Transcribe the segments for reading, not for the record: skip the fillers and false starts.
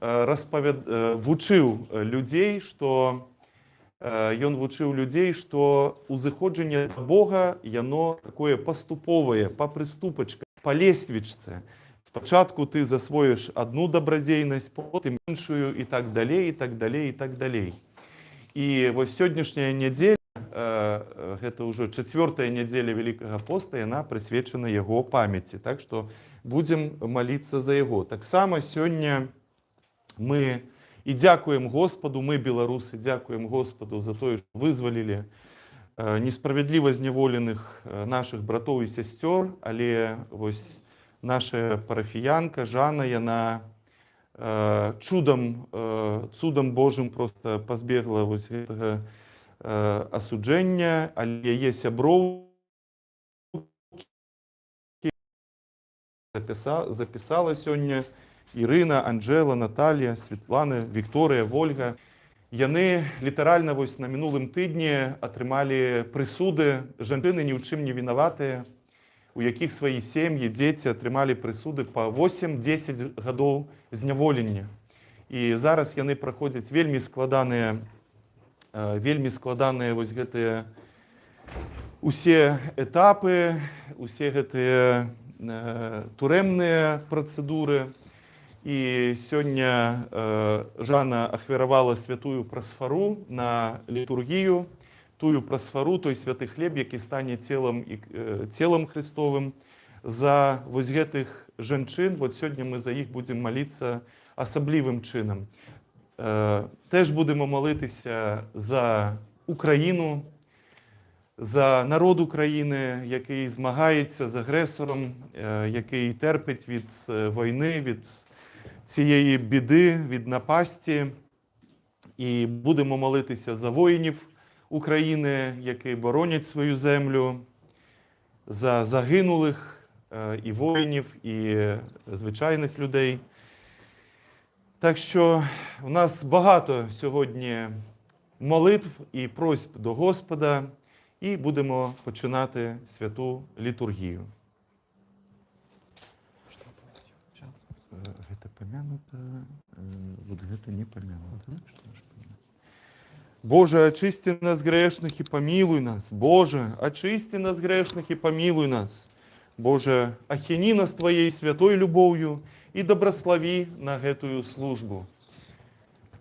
вучыў людзей, што узыходжанне да Бога, яно такое паступовае, па прыступачках, па лесвічцы. Спачатку ты засвоіш одну дабрадзейнасць, потым іншую і так далей, і так далей, і так далей. І вось сённяшняя нядзеля, гэта ўжо 4-я нядзеля Вялікага поста, яна прысвечана яго памяці. Так што будзем маліцца за яго. Таксама сёння мы і дзякуем Господу, мы, беларусы, дзякуем Господу за тое, што вызвалілі несправядліва зняволеных нашых братоў і сясцёр, але вось наша парафіянка Жанна, яна цудам Божым просто пазбегла вось гэтага асуджэння, але яе сяброў запісала сёння Ірына, Анжела, Наталія, Святлана, Вікторыя, Вольга. Яны літаральна вось на мінулым тыдні атрымалі прысуды, жанчыны ні ў чым не вінаватыя, у якіх свае сем'і, дзеці атрымалі прысуды па 8-10 гадоў зняволення. І зараз яны праходзяць вельмі складаныя вось гэтыя усе этапы, усе гэтыя турэмныя працэдуры. І сёння Жанна ахвяравала святую прасфару на літургію, тую прасфару, той святы хлеб, які стане целам Христовым. За вось гэтых жанчын, вот сёння мы за іх будзем маліцца асаблівым чынам. Теж будемо молитися за Україну, за народ України, який змагається з агресором, який терпить від війни, від цієї біди, від напасті. І будемо молитися за воїнів України, які боронять свою землю, за загинулих і воїнів, і звичайних людей. Так що у нас багато сьогодні молитв і просьб до Господа, і будемо починати святу літургію. Гэта помянуто, вот гэта не помянуто. Боже, очисти нас грешных и помилуй нас. Боже, очисти нас грешных и помилуй нас. Боже, охини нас Твоей святой любовью и доброслови на гэтую службу.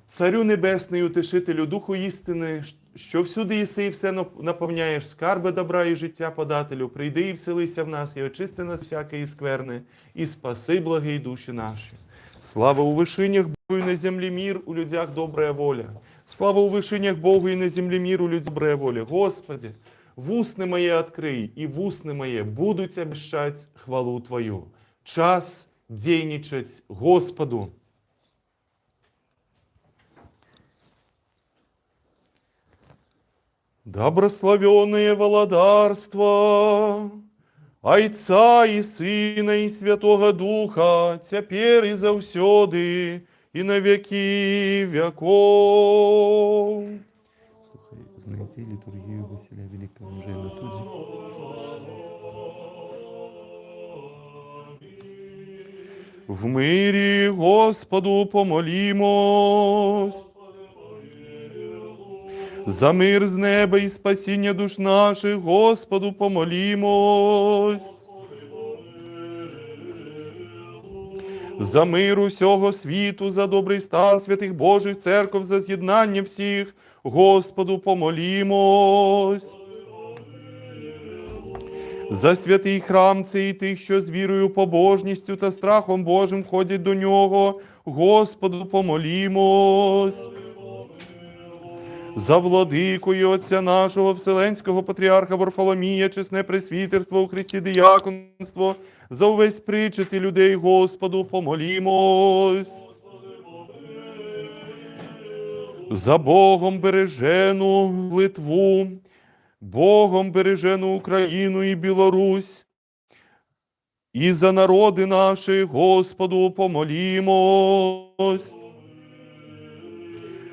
Царю Небесний, утешителю Духу істини, що всюди єси і все наповняєш, скарби добра і життя подателю, прийди і вселися в нас, і очисти нас всякої скверни, і спаси благі душі наші. Слава у вишинях Богу і на землі мир, у людях добрая воля. Слава у вишинях Богу і на землі мир, у людях добрая воля. Господи, вусны мои открый, и вусны мои будут обещать хвалу Твою. Час дейничать Господу. Добрословенное володарство Отца и Сына и Святого Духа, теперь и завсёды, и на веки веков. Слухай, знаете литургию Василия Великого уже на туді? В мире Господу помолимось. За мир з неба і спасіння душ наших, Господу помолімось. За мир усього світу, за добрий стан святих Божих церков, за з'єднання всіх, Господу помолімось. За святий храм цей тих, що з вірою, побожністю та страхом Божим ходять до нього, Господу помолімось. За владикою Отця нашого Вселенського Патріарха Варфоломія, чесне пресвітерство у Христі діяконство, за увесь причет і людей, Господу помолімось. За Богом бережену Литву, Богом бережену Україну і Білорусь, і за народи наші, Господу помолімось.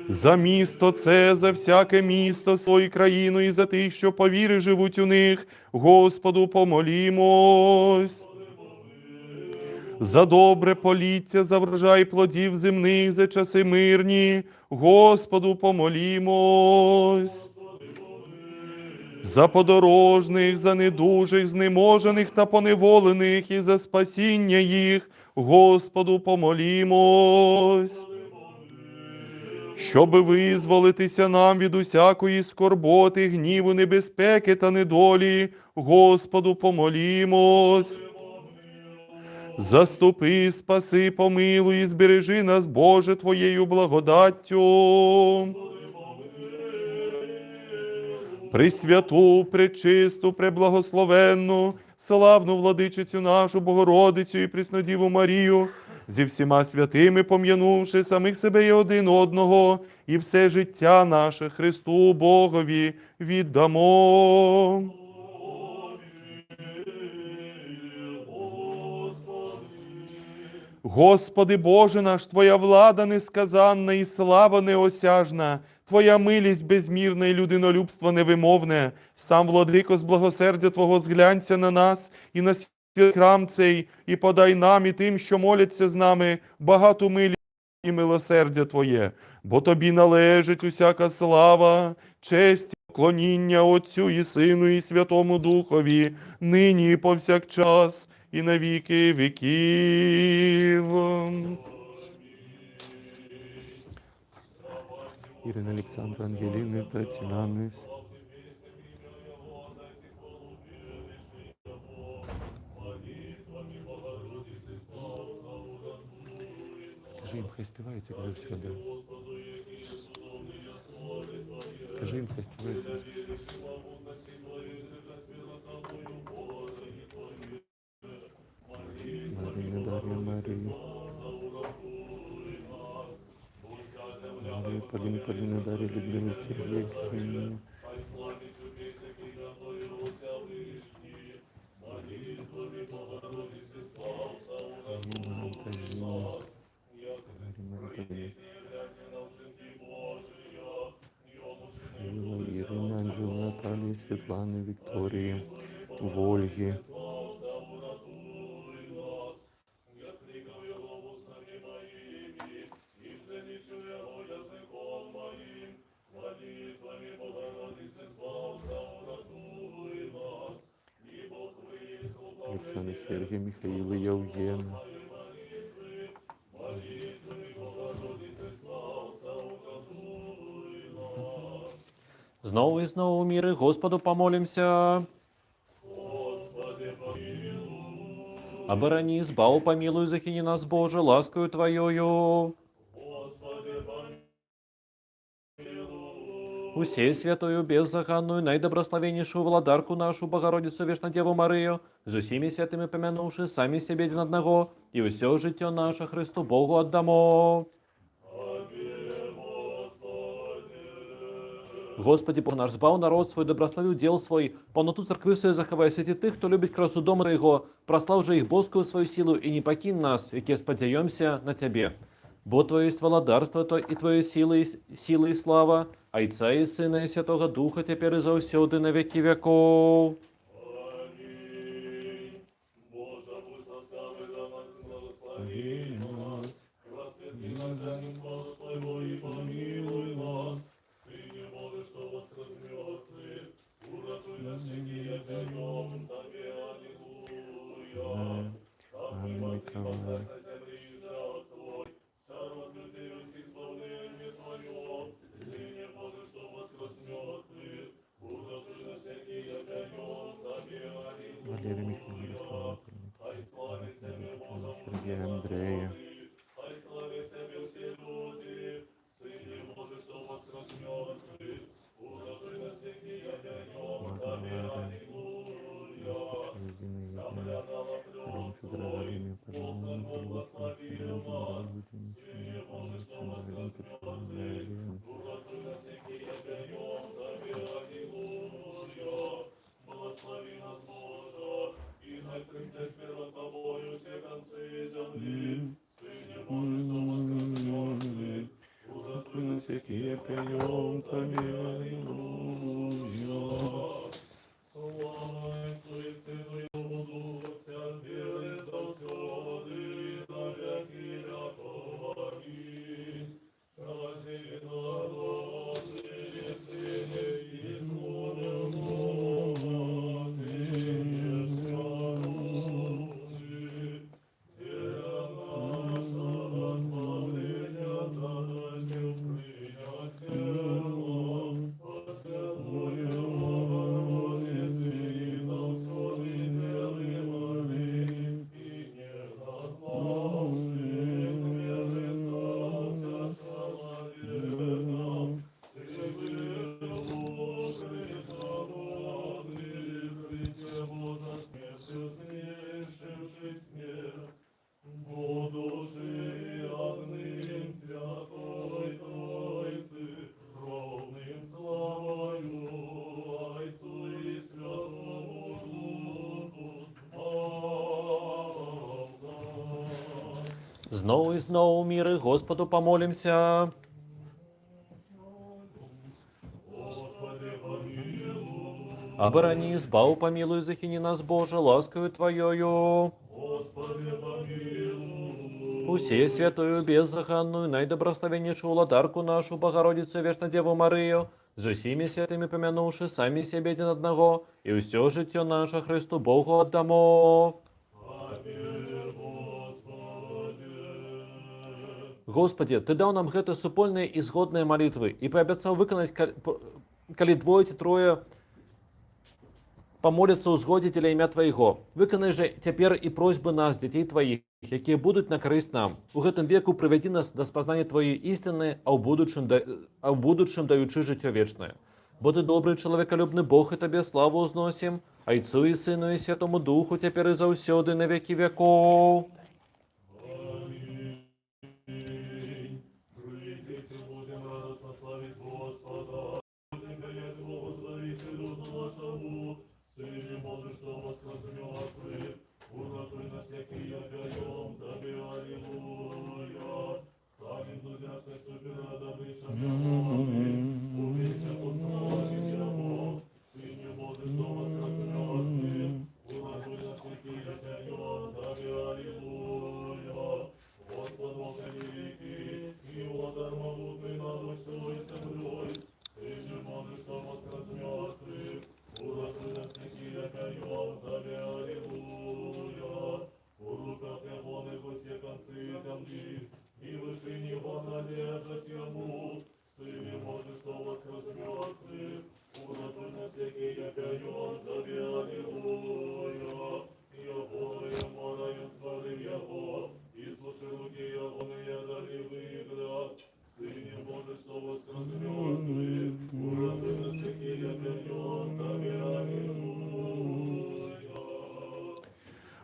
За місто це, за всяке місто, свою країну, і за тих, що по вірі живуть у них, Господу помолімось. За добре поліття, за врожай плодів земних, за часи мирні, Господу помолімось. За подорожних, за недужих, знеможених та поневолених, і за спасіння їх, Господу помолімось. Щоби визволитися нам від усякої скорботи, гніву, небезпеки та недолі, Господу помолімось. Заступи, спаси, помилуй і збережи нас, Боже, Твоєю благодаттю. Пресвяту, пречисту, преблагословенну, славну владичицю нашу Богородицю і Преснодіву Марію, зі всіма святими пом'янувши самих себе і один одного, і все життя наше Христу Богові віддамо. Господи Боже наш, Твоя влада несказанна і слава неосяжна, Твоя милість безмірна і людинолюбство невимовне. Сам, Владико, з благосердя Твого зглянься на нас і на святий храм цей, і подай нам і тим, що моляться з нами, багату милість і милосердя Твоє. Бо Тобі належить усяка слава, честь і поклоніння Отцю і Сину і Святому Духові, нині і повсякчас, і на віки віків. Ірина Олександра Ангеліни Тацінанис. Скажи їм, хай співаються, коли все, да. Скажи їм, хай співаються. Марія, Дар'я, Марія. Марія, Поліна, Дар'я, Людмила, Сергія, Ксенія. Ірина, Анжела, Наталії, Світлани, Вікторії, Вольги. Оксана, Сергій, Михаїл, Євген. Знову і знову міри Господу помолимся. Оборони, збав, помилуй, захини нас, Боже, ласкою Твоєю. Усей святою, беззаганную, найдобрословеннейшую владарку нашу, Богородицу Вешнодеву Марию, з усіми святими помянувши самі себе один одного, і все життя наше Христу Богу отдамо. Господи, Бог наш, збав народ свой, добрословил дел свой, полноту церкви своей заховай, святи тых, кто любит красу дома Твоего, прослав же их боскую свою силу, и не покинь нас, веке сподяемся на Тебе. Бо Твое есть владарство То и Твое сила и слава, Отца и Сына и Святого Духа, теперь и заусёды на веки веков. Валерий Михайлович, Ярослава, Сергея, Андрея. Всякие пойдем Тебе, Аллилуйя. Знову і знову міри Господу помолимся. Оборони, избав, помилуй, захини нас, Боже, ласкою Твоею. Усей святую, беззаханную, наидобрословеннейшую владарку нашу, Богородицу, Вечно Деву Марию, за всеми святыми помянувши сами себе один одного, и все житье наше Христу Богу отдамо. Господи, Ты дал нам гэты супольные и згодные молитвы, и пообещал выконать, коли двое ці трое помолятся у згодителя імя Твоего. Выканай же теперь и просьбы нас, детей Твоих, якія будут на користь нам. У гэтым веку приведи нас до спознания Твоей истины, а в будущем даючи життя вечное. Бо Ты добрый, человеколюбный Бог, и Тебе славу узносим, Отцу и Сыну и Святому Духу, теперь и завсёды на веки веков.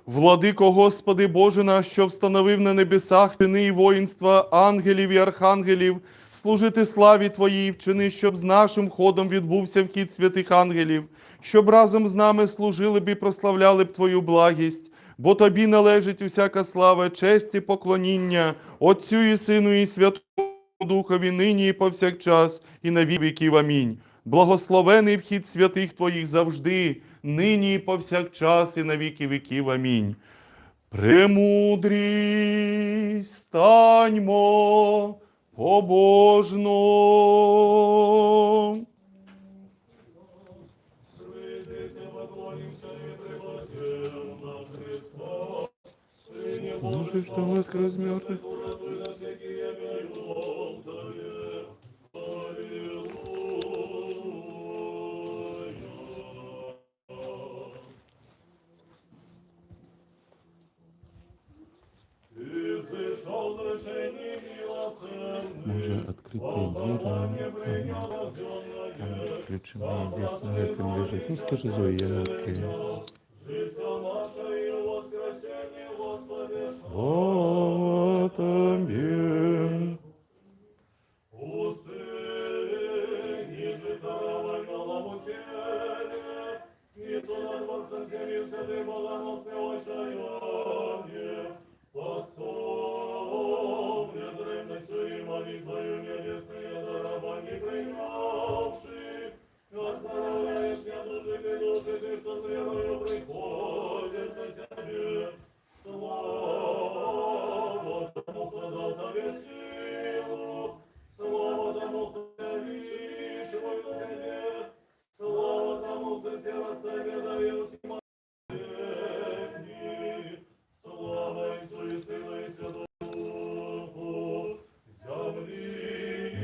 Владико Господи Боже наш, що встановив на небесах чини і воїнства ангелів і архангелів, служити славі Твоїй, вчини, щоб з нашим ходом відбувся вхід святих ангелів, щоб разом з нами служили б і прославляли б Твою благість, бо Тобі належить усяка слава, честь і поклоніння, Отцю і Сину і Святому Духові, нині і повсякчас, і на віки віків. Амінь. Благословений вхід святих Твоїх завжди, нині і повсякчас, і на віки віків. Амінь. Премудрість, станьмо побожно. Боже, что воскрес мертвых. Може открытые двери, там ключи мои здесь на этом лежат. Ну скажи, Зои, я открою. Слава Тебе.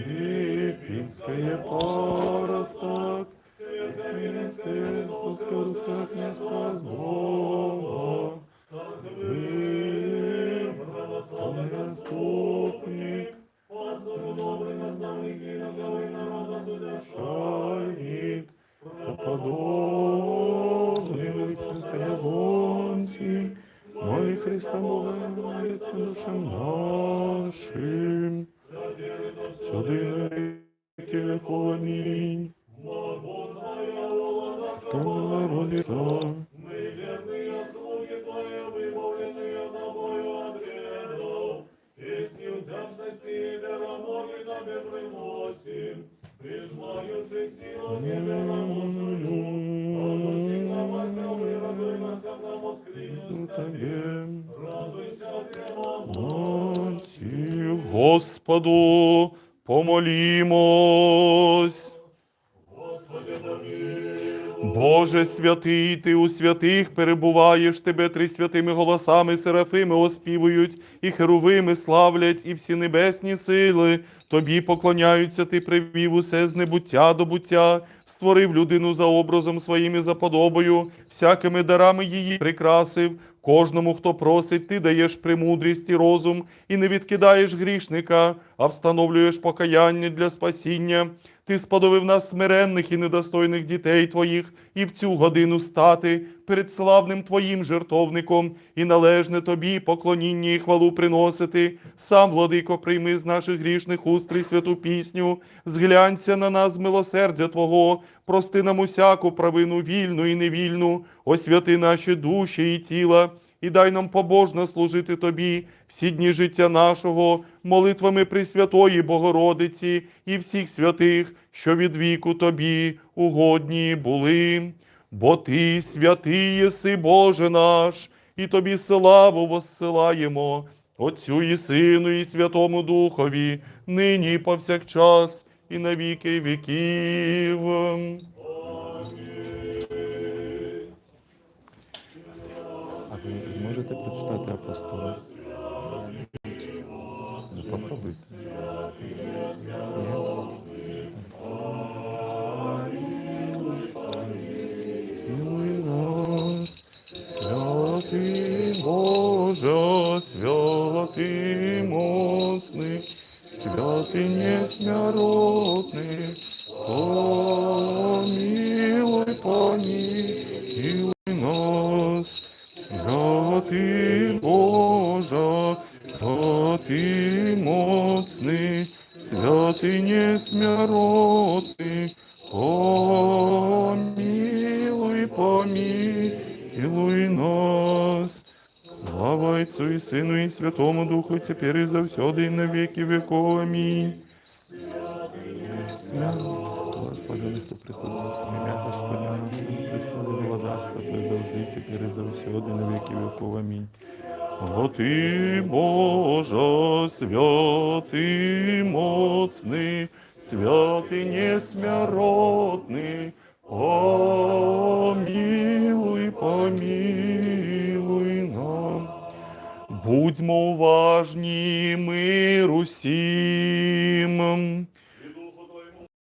Липинское поросток, Липинское русское место сбора, Церкви, православный заступник, Пастор добрый наставник и наглавный народа судешайник, преподобный личность Левонтий, моли Христа Бога, молится душам нашим, сюди на веки веков. Аминь. Богородица, мы верные слуги Твои, вымовленные тобою от грехов, Тебе. Господу помолімось. Боже святий, Ти у святих перебуваєш, Тебе трисвятими голосами серафими оспівують, і херувими славлять, і всі небесні сили. Тобі поклоняються, Ти привів усе з небуття до буття, створив людину за образом своїм і за подобою, всякими дарами її прикрасив. Кожному, хто просить, Ти даєш премудрість і розум, і не відкидаєш грішника, а встановлюєш покаяння для спасіння. Ти сподобив нас смиренних і недостойних дітей Твоїх, і в цю годину стати перед славним Твоїм жертовником, і належне Тобі поклоніння і хвалу приносити. Сам, Владико, прийми з наших грішних уст святу пісню, зглянься на нас з милосердя Твого, прости нам усяку провину вільну і невільну, освяти наші душі і тіла, і дай нам побожно служити Тобі всі дні життя нашого, молитвами Пресвятої Богородиці і всіх святих, що від віку Тобі угодні були. Бо Ти святий єси, Боже наш, і Тобі славу воссилаємо, Отцю і Сину, і Святому Духові, нині і повсякчас, і на віки віків. А ви зможете прочитати апостола? Ну, попробуйте. Милуй нас, святий Боже, святий моцний, святий несмяротний, помилуй, помилуй нас, святий Боже, святий моцний, святий несмяротний, помилуй, помилуй нас. Слава Отцу і Сину, і Святому Духу, тепер і завсюди, і на віки веков. Амінь. Благословений, хто приходить в ім'я Господня, престолі владарства Твоє завжди, тепер і завсюди, на віки веков. Амінь. О Ти, Боже, святий моцний, святий несмяротний, помилуй, помилуй нам. Будьмо уважні, мир усім.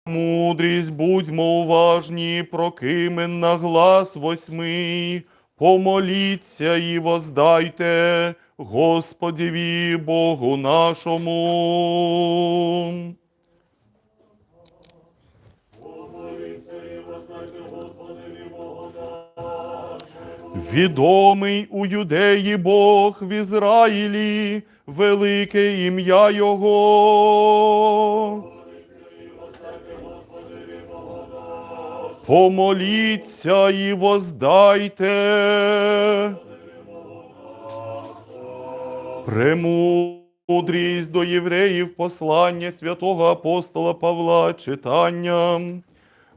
Мудрість, будьмо уважні, прокимен на глас восьми. Помоліться і воздайте Господеві Богу нашому. Відомий у Юдеї Бог, в Ізраїлі велике ім'я Його. Помоліться і воздайте. Премудрість до євреїв послання святого апостола Павла читання.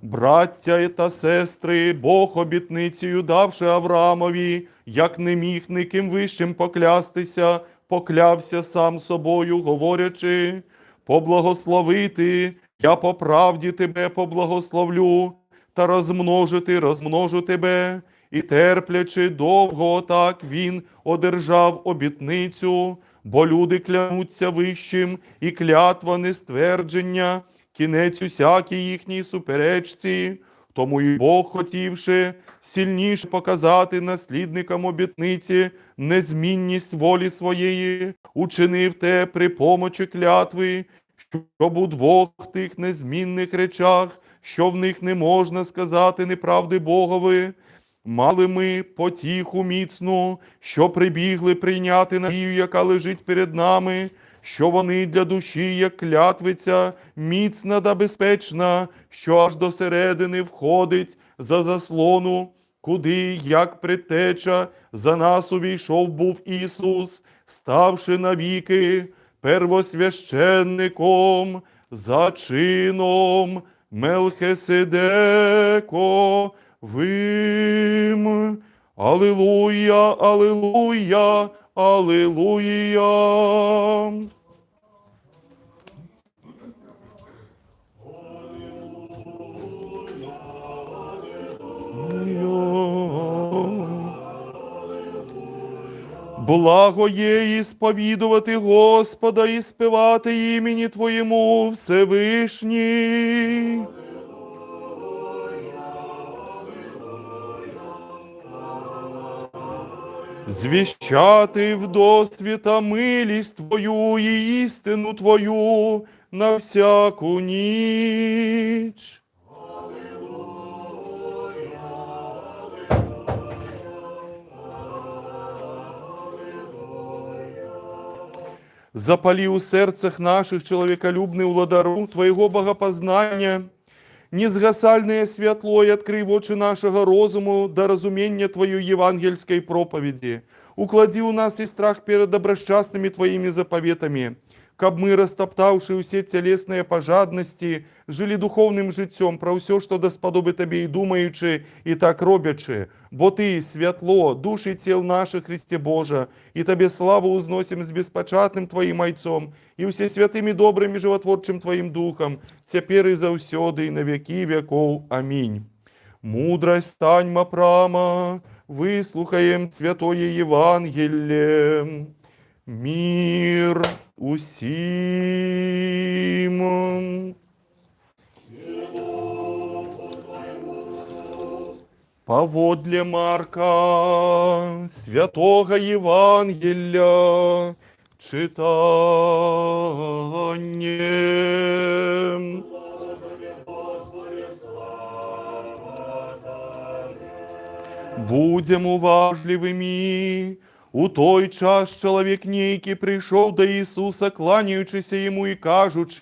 Браття та сестри, Бог обітницею давши Авраамові, як не міг ніким вищим поклястися, поклявся сам собою, говорячи: поблагословити, я по правді тебе поблагословлю, та розмножу тебе. І терплячи довго, так він одержав обітницю, бо люди клянуться вищим, і клятва нествердження, кінець усякій їхній суперечці. Тому і Бог, хотівши сильніше показати наслідникам обітниці незмінність волі своєї, учинив те при помочі клятви, щоб у двох тих незмінних речах, що в них не можна сказати неправди Богові, мали ми потіху міцну, що прибігли прийняти надію, яка лежить перед нами, що вони для душі, як клятвиця, міцна та безпечна, що аж до середини входить за заслону, куди, як предтеча, за нас увійшов був Ісус, ставши навіки первосвященником за чином Мелхиседековим. Алілуя, алілуя, алілуя. Благо є ісповідувати Господа і співати імені Твоєму Всевишній. Звіщати вдосвіта милість Твою і істину Твою на всяку ніч. Запали у серцах наших человеколюбный уладару Твоего богопознания, незгасальное святло и открый в очи нашего розуму до разумения Твою евангельской проповеди. Уклади у нас и страх перед добросчастными Твоими заповедами, каб мы, растоптавши усе телесные пожадности, жили духовным життем про все, что досподоби Тебе и думаючи, и так робячи. Бо Ты, святло, души тел наших, Христе Боже, и Тебе славу узносим с беспочатным Твоим Ойцом, и все святыми добрым и животворчим Твоим Духом, теперь и завсёды, и на веки веков. Аминь. Мудрость станьма прама, выслухаем святое Евангелие. Мир усім. Поводле Марка святого Євангелія читання. Будем уважливыми. У той час чоловік нейкий прийшов до Ісуса, кланяючися йому і кажучи: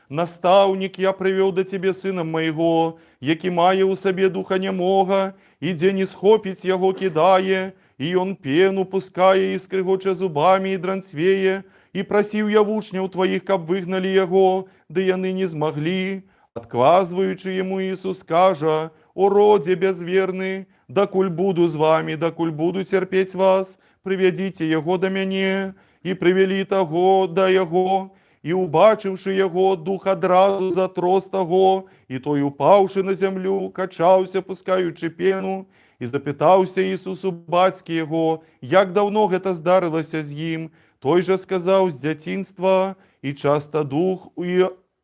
«Наставник, я привів до тебе сина моєго, який має у собі духа немого, і де не схопить його кидає, і он пену пускає, і скригоче зубами, і дранцвеє, і просив я в учнів твоїх, каб вигнали його, да яни не змогли». Отказуючи йому, Ісус каже: «О роде безвірний, докуль буду з вами, докуль буду терпеть вас, приведите його до мене». І привели того до його, і, убачивши його, дух одразу затрос того, і той, упавши на землю, качався, пускаючи пену, і запитався Ісус у батьки його, як давно гэта здарилося з їм. Той же сказав: з дитинства, і часто дух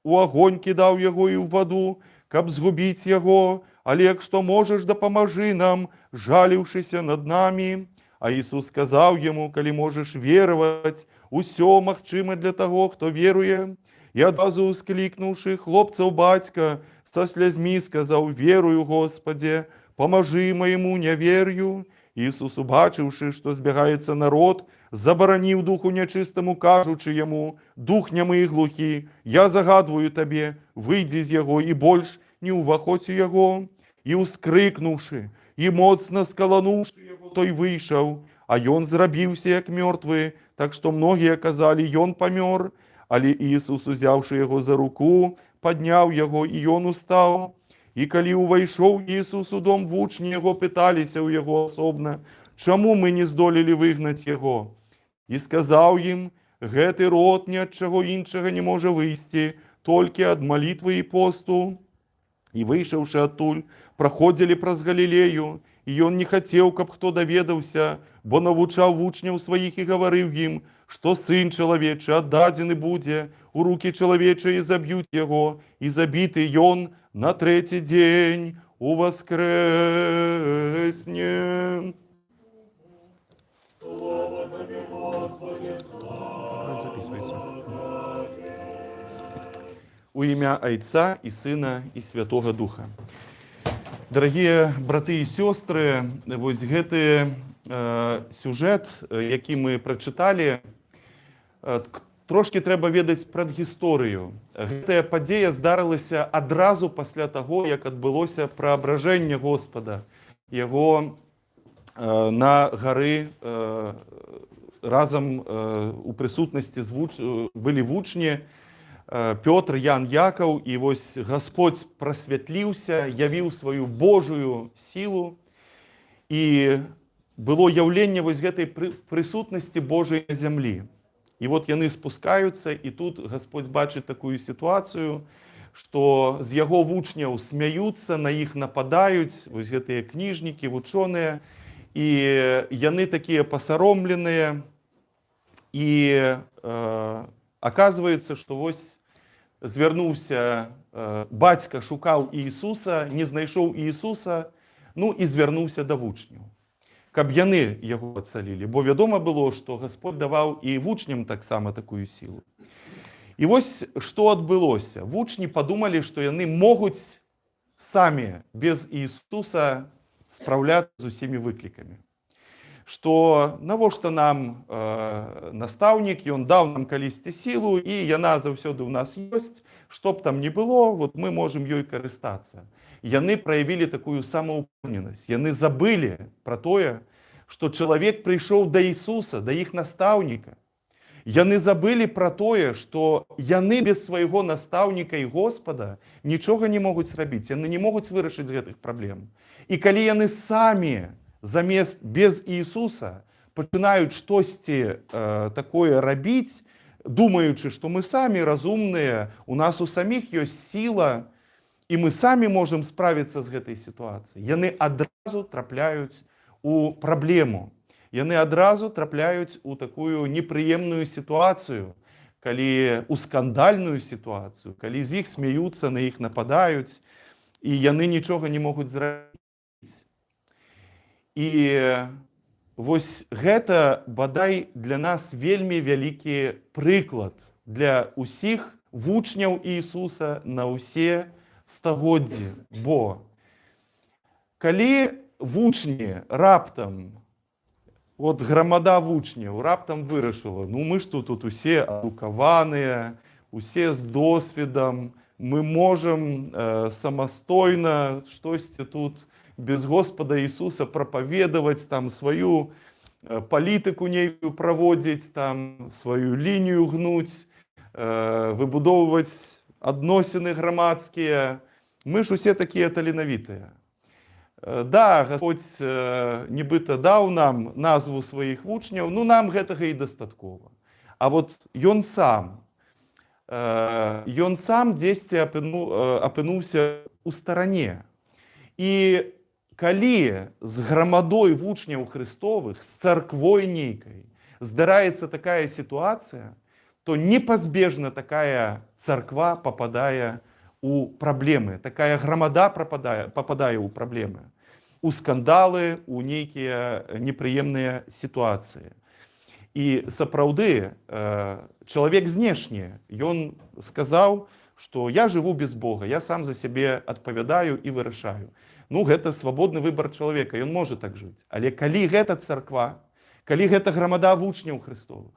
у огонь кидав його і в воду, каб згубить його, але якщо можеш, допоможи нам, жалівшися над нами. А Ісус сказав йому: коли можеш вірувати, усьо махчиме для того, хто вірує. І одразу ускликнувши, хлопцев батька со слезьми сказав: «Вірую, Господи, поможи моєму невір'ю». Ісус, убачивши, що збігається народ, заборонив духу нечистому, кажучи йому: «Дух нямий і глухий, я загадую тобі, вийди з його, і больш не уваходь у його». І ускрикнувши, і моцно сколонувши його, той вийшов, а ён зробився, як мертвий, так що многі казали: «Ён помер». Але Ісус, узявши його за руку, підняв його, і ён устав. І коли увійшов Ісус у дом, в учні його питалися у його особно: «Чому ми не здоліли вигнати його?» І сказав їм: «Гетий род ні від чого іншого не може вийти, тільки від молитви і посту». І, вийшовши оттуль, проходили праз Галілею, і он не хотів, каб хто довідався, бо навчав учнів своїх і говорив їм, що Син чоловічий отдадений буде у руки чоловічі, і заб'ють його, і забитий он на третій день у воскресне. У ім'я Отця і Сина і Святого Духа. Дорогие браты і сестры, вось гэты сюжет, які ми прочитали, трошки треба ведаць прадгісторыю. Гэтая падзея здарылася адразу пасля таго, як адбылося праабражэнне Господа. Яго на гары разам у прысутнасці былі вучні, Петр, Ян, Якаў, і вось Господь прасвятліўся, явіў сваю Божую сілу, і было яўленне вось гэтай прысутнасці Божай на зямлі. І вот яны спускаюцца, і тут Господь бачыць такую сітуацыю, што з яго вучняў смяюцца, на іх нападаюць, вось гэтыя кніжнікі, вучоныя, і яны такія пасаромленыя, і аказваецца, што вось звярнуўся бацька, шукаў Іісуса, не знайшоў Іісуса, ну і звярнуўся да вучняў, каб яны яго ацалілі. Бо вядома было, што Господь даваў і вучням таксама такую сілу. І вось што адбылося. Вучні падумалі, што яны могуць самі без Іісуса спраўляцца з усімі выклікамі. Што навошта нам настаўнік, ён даў нам калісьці сілу, і яна заўсёды ў нас ёсць, што б там ні было, вот мы можам ёй карыстацца. Яны праявілі такую самаўпэўненасць, яны забылі пра тое, што чалавек прыйшоў да Ісуса, да іх настаўніка. Яны забылі пра тое, што яны без свайго настаўніка і Господа нічога не могуць зрабіць, яны не могуць вырашыць гэтых праблем. І калі яны самі замест без Іісуса пачынаюць штосьці такое рабіць, думаючы, што мы самі разумныя, у нас у саміх ёсць сіла, і мы самі можам справіцца з гэтай сітуацыяй, яны адразу трапляюць у праблему. Яны адразу трапляюць у такую непрыемную сітуацыю, калі у скандальную сітуацыю, калі з іх смяюцца, на іх нападаюць, і яны нічога не могуць зрабіць. І вось гэта, бадай, для нас вельмі вялікі прыклад для ўсіх вучняў Іісуса на ўсе стагоддзі. Бо калі вучні раптам, от грамада вучняў раптам вырашыла, ну мы ж тут усе адукаваныя, усе з досведам, мы можам самастойна штосьці тут без Господа Ісуса прапаведаваць, там сваю палітыку нейкую праводзіць, там сваю лінію гнуць, выбудоўваць адносіны грамадскія. Мы ж усе такія таленавітыя. Да, Господь нібыта даў нам назву сваіх вучняў, ну нам гэтага і дастаткова. А вот ён сам дзесьці апынуўся ў старане. І калі з грамадой вучняў Христовых, з царквой нейкай здараецца такая сітуацыя, то непазбежна такая царква пападае у праблемы, такая грамада пападае ў праблемы, у скандалы, у нейкія непрыемныя сітуацыі. І сапраўды чалавек знешні, ён сказаў, што я жыву без Бога, я сам за сябе адпавядаю і вырашаю. Ну, гэта свабодны выбар чалавека, ён можа так жыць. Але калі гэта царква, калі гэта грамада вучняў Христовых,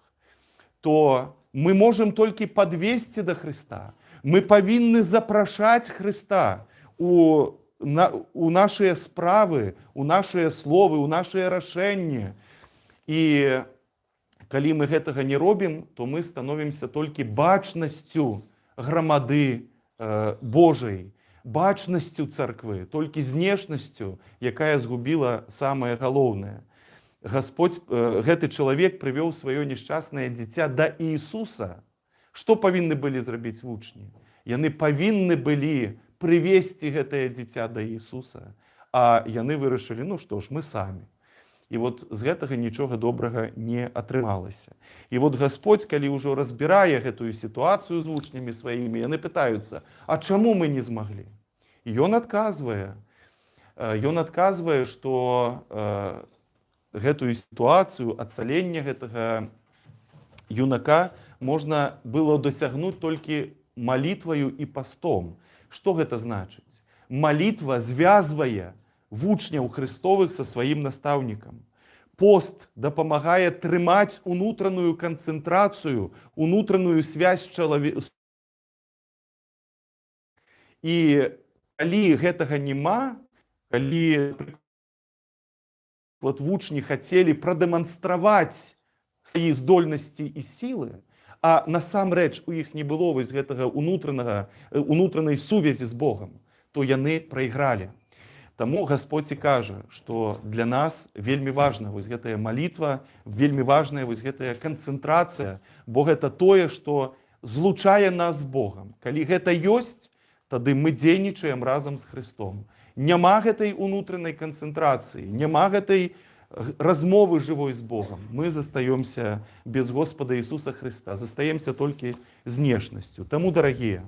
то мы можам толькі падвесці да Христа. Мы павінны запрашаць Христа у нашыя справы, у нашыя словы, у нашыя рашэнні. І калі мы гэтага не робім, то мы становімся толькі бачнасцю грамады Божай, бачнасцю царквы, толькі знешнасцю, якая згубіла самае галоўнае. Господь, гэты чалавек прывёў сваё нешчаснае дзіця да Іісуса. Што павінны былі зрабіць вучні? Яны павінны былі прывесці гэтае дзіця да Іісуса, а яны вырашылі, ну што ж, мы самі. І вот з гэтага нічога добрага не атрымалася. І вот Господь, калі ўжо разбірае гэтую сітуацыю з вучнямі сваімі, яны пытаюцца, а чаму мы не змаглі? І ён адказвае, што гэтую сітуацыю, ацалення гэтага юнака можна было дасягнуць толькі малітваю і пастом. Што гэта значыць? Малітва звязвае вучняў Христовых са сваім настаўнікам. Пост дапамагае трымаць унутраную канцэнтрацыю, унутраную связь чалавека. І калі гэтага няма, калі вучні хацелі прадэманстраваць свае здольнасці і сілы, а насамрэч у іх не было вось гэтага унутранай сувязі з Богом, то яны прайгралі. Таму Гасподзь і кажа, што для нас вельмі важна вось гэтая малітва, вельмі важная вось гэтая канцэнтрацыя, бо гэта тое, што злучае нас з Богом. Калі гэта ёсць, тады мы дзейнічаем разам з Христом. Няма гэтай унутранай канцэнтрацыі, няма гэтай размовы жывой з Богом. Мы застаёмся без Господа Ісуса Христа, застаемся толькі знешнасцю. Таму, дарагія,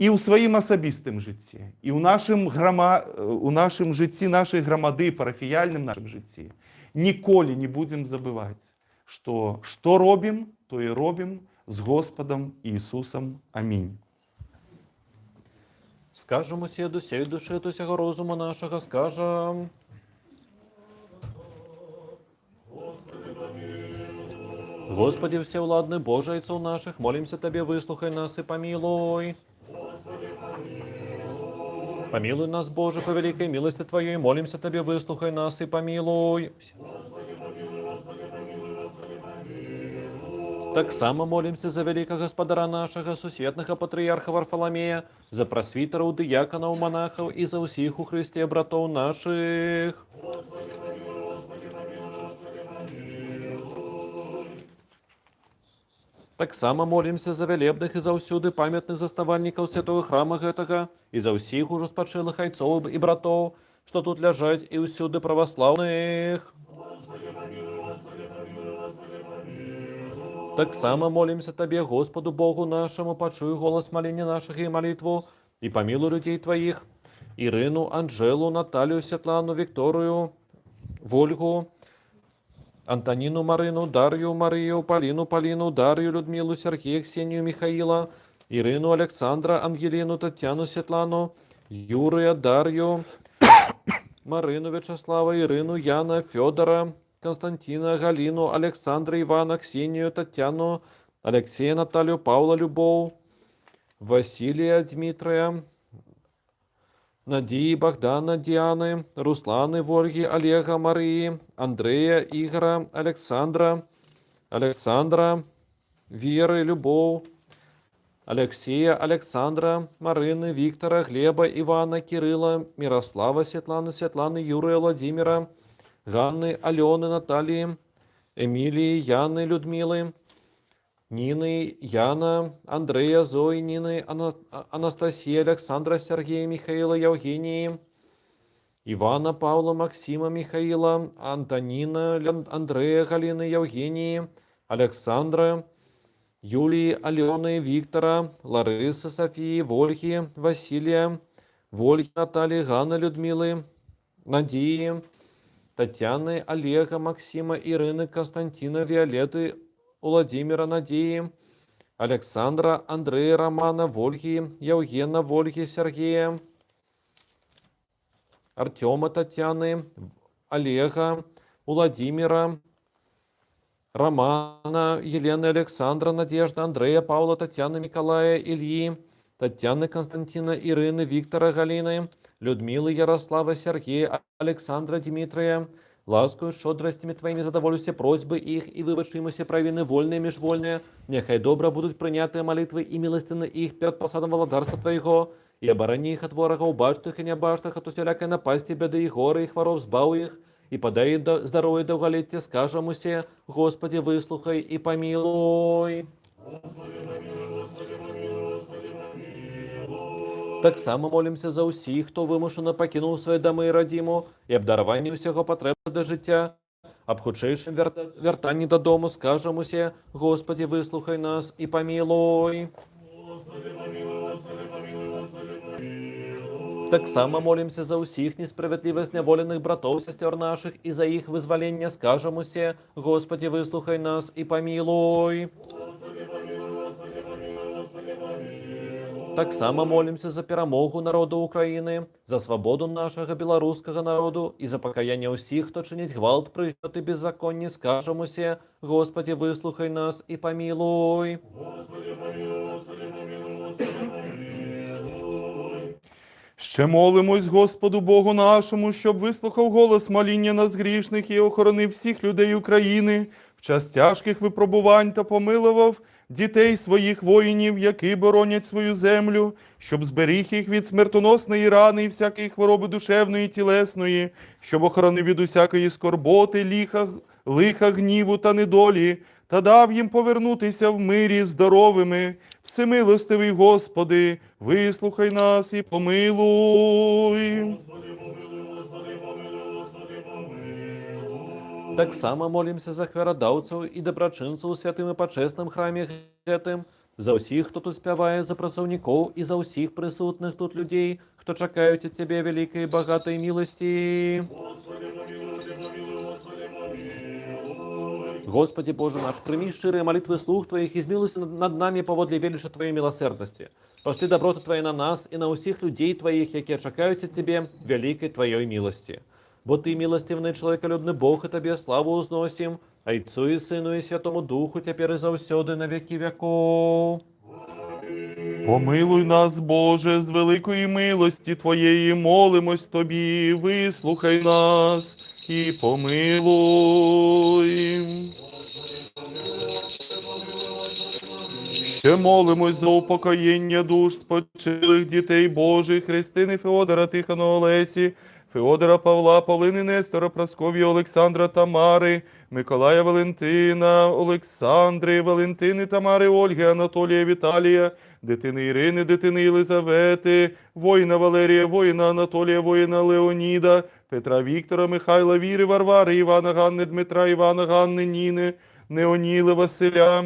і ў сваім асабістым жыцці, і ў нашым жыцці нашай грамады, парафіяльным нашым жыцці, ніколі не будзем забываць, што робім, то і робім з Господом Ісусам. Амінь. Скажем усе до сей души, до сяго розуму нашого, скажем. Господи, всевладный Боже, Отцов наших, молимся Тебе, выслухай нас и помилуй. Помилуй нас, Боже, по великой милости Твоей, молимся Тебе, выслухай нас и помилуй. Так само молимся за великого Господара нашего, сусветного патриарха Варфоломея, за просвитеров, диаконов, монахов и за усіх у Христе братов наших. Так само молимся за велебных и заўсёды памятных заставальников святого храма гэтага и за усіх ужо спачылых айцоў и братов, что тут ляжаць и усюды православных. Так само молимся Тебе, Господу Богу нашему, почуй голос моления наших и молитву, и помилуй людей Твоих, Ирину, Анжелу, Наталью, Светлану, Викторию, Вольгу, Антонину, Марину, Дарью, Марию, Полину, Дарью, Людмилу, Сергея, Ксению, Михаила, Ирину, Александра, Ангелину, Татьяну, Светлану, Юрия, Дарью, Марину, Вячеслава, Ирину, Яна, Федора, Константина, Галину, Александра, Ивана, Ксению, Татьяну, Алексея, Наталью, Павла, Любовь, Василия, Дмитрия, Надии, Богдана, Дианы, Русланы, Вольги, Олега, Марии, Андрея, Игора, Александра, Веры, Любовь, Алексея, Александра, Марины, Виктора, Глеба, Ивана, Кирилла, Мирослава, Светланы, Юрия, Владимира, Ганны, Алены, Натальи, Эмилии, Яны, Людмилы, Нины, Яна, Андрея, Зои, Нины, Анастасии, Александра, Сергея, Михаила, Евгении, Ивана, Павла, Максима, Михаила, Антонина, Андрея, Галины, Евгении, Александра, Юлии, Алены, Виктора, Ларисы, Софии, Вольги, Василия, Вольги, Натальи, Ганны, Людмилы, Надии, Татьяны, Олега, Максима, Ирины, Константина, Виолетты, Владимира, Надеи, Александра, Андрея, Романа, Вольги, Евгена, Вольги, Сергея, Артема, Татьяны, Олега, Владимира, Романа, Елены, Александра, Надежды, Андрея, Павла, Татьяны, Николая, Ильи, Татьяны, Константина, Ирины, Виктора, Галины, Людмилы, Ярослава, Сергея, Александра, Дмитрия, ласкою, щодростями Твоими задоволюся просьбы их и выведшимися провины вольные и межвольные, нехай добро будут принятые молитвы и милостины их перед посадом владарства Твоего, и оборони их от ворогов, баштых и небаштых, от усялякой напасти, беды и горы, и хворов, сбав их, и подай здоровье долголетие, скажем усе, Господи, выслухай и помилуй. Так само молимся за усіх, хто вимушено покинув свої доми і родиму, і обдаровані всього потреб до життя. Об худшейшем вертанні додому скажем усе, Господи, выслухай нас и помилуй. Так само молимся за усіх несправедливо зневолених братов, сестер наших, и за их вызволение скажем усе, Господи, выслухай нас и помилуй. Так само молимся за перемогу народу України, за свободу нашого білоруського народу і за покаяння усіх, хто чинить гвалт, пригод і беззаконні, скажем усе, Господи, вислухай нас і помилуй. Ще молимось Господу Богу нашому, щоб вислухав голос моління нас грішних і охоронив всіх людей України, в час тяжких випробувань та помилував дітей своїх воїнів, які боронять свою землю, щоб зберіг їх від смертоносної рани і всякої хвороби душевної і тілесної, щоб охоронив від усякої скорботи, лиха, гніву та недолі, та дав їм повернутися в мирі здоровими. Всемилостивий Господи, вислухай нас і помилуй. Так само молимся за хверадаўцаў і дабрачынцаў у святым і пачэсным храме гэтым, за ўсіх, хто тут спявае, за працаўнікоў і за ўсіх прысутных тут людзей, хто чакаюць ад Цябе вялікай і багатай міласці. Господи Боже наш, прими шчырыя малітвы слуг Твоих і змілуйся над намі паводле велічы Твоей міласэрнасці. Пашлі даброты Твоей на нас і на ўсіх людзей Твоих, якія чакаюць ад Цябе вялікай Твоёй міласці. Бо Ты милостивный чоловеколюбный Бог, и Тебе славу узносим, Отцу и Сыну и Святому Духу, теперь и завсёды на веки веков. Помилуй нас, Боже, з великої милості Твоєї молимось Тобі, вислухай нас і помилуй. Ще молимось за упокоєння душ спочилих дітей Божих, Христини, Феодора, Тихона, Олесі, Феодора, Павла, Полини, Нестора, Прасков'я, Олександра, Тамари, Миколая, Валентина, Олександри, Валентини, Тамари, Ольги, Анатолія, Віталія, дитини Ірини, дитини Єлизавети, воїна Валерія, воїна Анатолія, воїна Леоніда, Петра, Віктора, Михайла, Віри, Варвари, Івана, Ганни, Дмитра, Івана, Ганни, Ніни, Неоніли, Василя,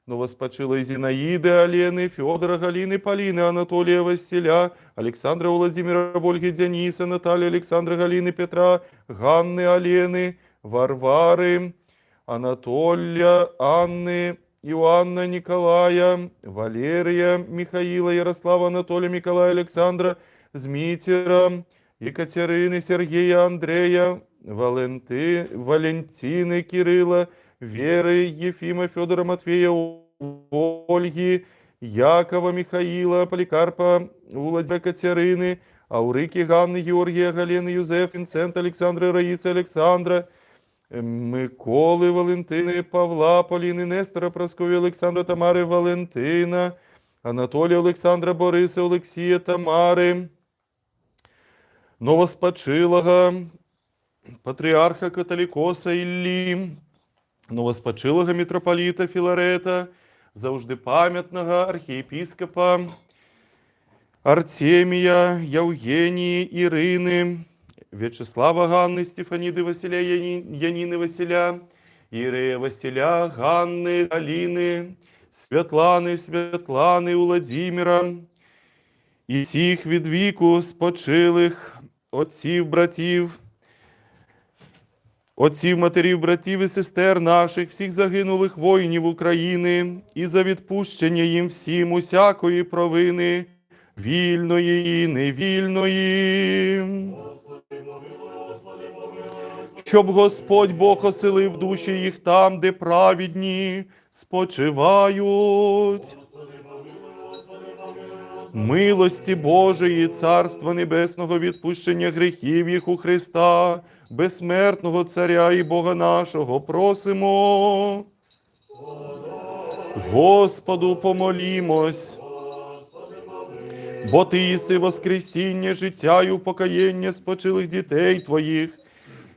новоспочилої Зінаїди, Алєни, Фьодора, Галіни, Поліни, Анатолія, Василя, Олександра, Владимира, Ольги, Дяніса, Наталії, Олександра, Галіни, Петра, Ганни, Алєни, Варвари, Анатолія, Анни, Іоанна, Ніколая, Валерія, Михаїла, Ярослава, Анатолія, Миколая, Олександра, Змітера, Екатерини, Сергія, Андрея, Валентини, Кирила, Веры, Ефима, Федора, Матвея, Ольги, Якова, Михаила, Поликарпа, Владимира, Катерины, Аурики, Ганны, Георгия, Галены, Юзеф, Винцента, Александра, Раисы, Александра, Миколы, Валентины, Павла, Полины, Нестора, Прасковья, Александра, Тамары, Валентина, Анатолия, Александра, Бориса, Олексія, Тамари, новоспочилого патріарха Католикоса Іллі, новоспочилого митрополита Філарета, завжди пам'ятного архієпіскопа Артемія, Євгенії, Ірини, В'ячеслава, Ганни, Стефаніди, Василя, Яніни, Василя, Ірея, Василя, Ганни, Аліни, Святлани, Владимира, і всіх від віку спочилих отців, братів, отців, матерів, братів і сестер наших, всіх загинулих воїнів України, і за відпущення їм всім усякої провини, вільної і невільної. Щоб Господь Бог оселив душі їх там, де праведні спочивають. Милості Божої, Царства Небесного, відпущення гріхів їх у Христа, безсмертного Царя і Бога нашого, просимо. Господу помолімось. Бо Ти єси воскресіння, життя і упокоєння спочилих дітей Твоїх,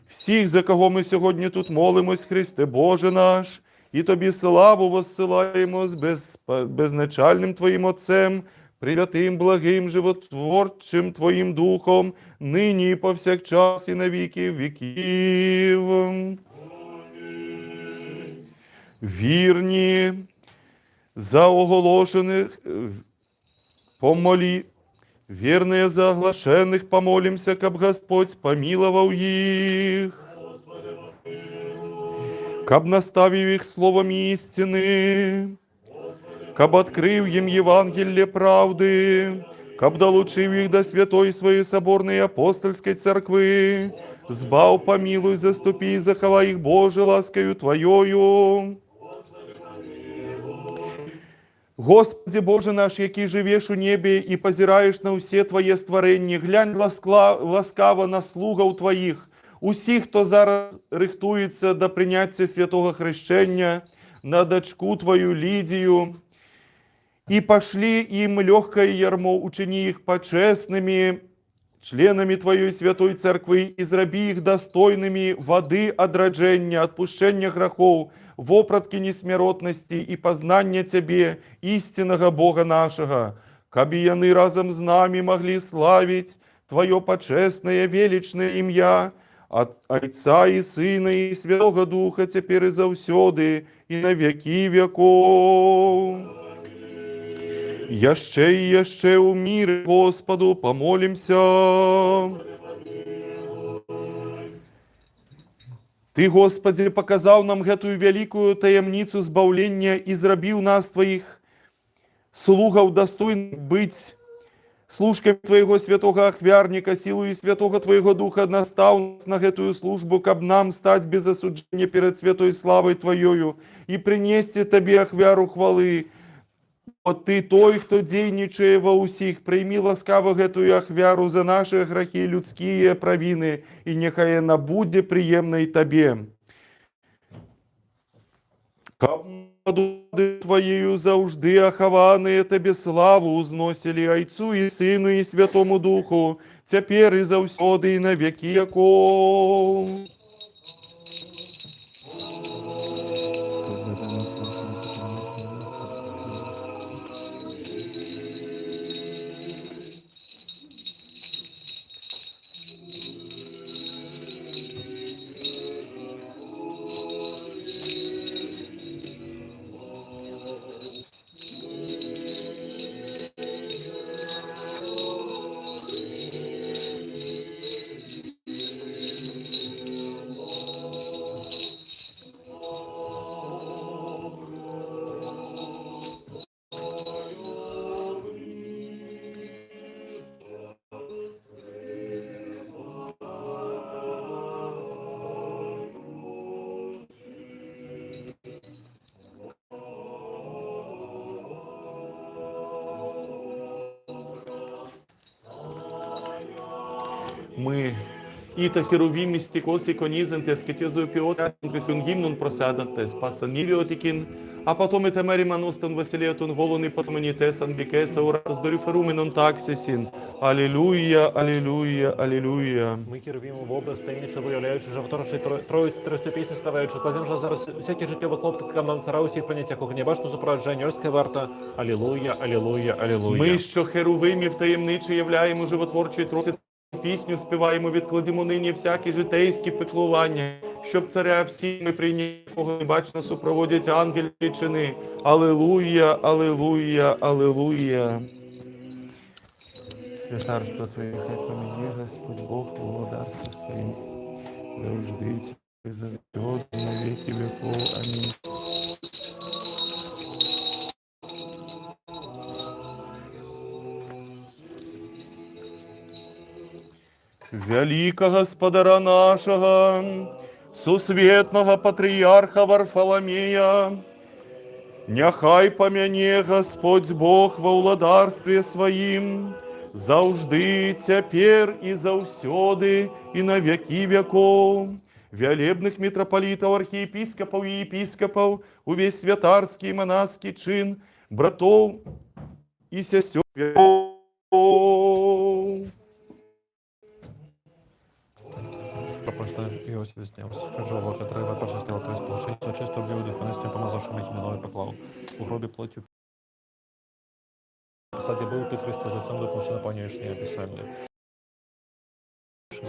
всіх, за кого ми сьогодні тут молимось, Христе Боже наш, і Тобі славу воссилаємо з безначальним Твоїм Отцем, прилятим, благим, животворчим Твоїм Духом, нині і повсякчас і на віки віків. Вірні, за оголошених верные за оглашенных помолимся, каб Господь помиловал их, каб наставив их словом истины, каб открыл им Евангелие правды, каб долучив их до святой своей соборной апостольской церкви, збав, помилуй, заступи и заховай их, Боже, ласкою Твоею. Господи Боже наш, який живеш у небі і позираєш на усе Твоє створення, глянь ласкаво на слугов Твоїх, усіх, хто зараз рихтується до прийняття святого хрещення, на дочку Твою Лидию, и пошли им легкое ярмо, учини их почестными членами Твоей святой церкви, и зраби их достойными воды одраджения, отпущения грехов, вопратки несмиротности и познания Тебе, истинного Бога нашего, каби яны разом с нами могли славить Твое почестное величное имя, от Отца и Сына и Святого Духа, теперь и завсёды, и на веки веков. Яще і яще у мірі Господу помолимся. Ты, Господи, показал нам эту великую таємницю збавлення і зробив нас, Твоих слугов, достойных быть служками Твоего святого Ахвярника, силою Святого Твоего Духа настав нас на эту службу, каб нам стать без осуджения перед святой славой Твоею и принести Тебе Ахвяру хвалы. От Ты той, хто дейничає во усіх, прийми ласкаво эту Ахвяру за наши грехи людские провины, и нехай она буде приємной Тебе. Каб народи Твоєю завжди охованные Тебе славу узносили Отцу и Сыну и Святому Духу, теперь и завсёды и на веки веков. Розв'яжи нас весім, пожалуйста, Ми Ita hierovimistikos ikonizantes, кетизопиотен гимнун просадантес, пасанивиотикин, а потом это мариманостан василиетун голуни потманитесан бикеса уратус дориферуменон таксисин. Аллилуйя, аллилуйя, аллилуйя. Ми херувіму в образ таємниче виявляючи, жовтороші троїць тросту пісню співаючи, кладем же зараз всякі життєві клопотки нам цара усіх прийняття, кого не бачно супроводження ольська варта. Аллилуйя, аллилуйя, аллилуйя. Ми, що херувимів таємниче являємо животворчій тросі, пісню співаємо, відкладемо нині всякі житейські пеклування, щоб царя всі ми прийняли, кого не бачно супроводять ангели чини. Аллилуйя, аллилуйя, аллилуйя. Святарство Твоє, хай поміє Господь Бог, володарство Своїм, завжди і завсёды, і на веки веков. Амінь. Велика Господара нашего, сусветного патріарха Варфоломея, нехай помяне Господь Бог во владарстве Своим, завжди, тепер і завсёды, і на веки веков. Велебных митрополитов, архиепископов и епископов, увесь святарский и монашеский чин, братов и сестер веков. Просто Иосиф Веснявс, Крыжова, которая вопрошествовала, то есть получается, чисто в люди, духовностью помазавшим их именной поклал. В гробе плотью посаде был ты, Христе, за отцом духом все наполняешь неописание.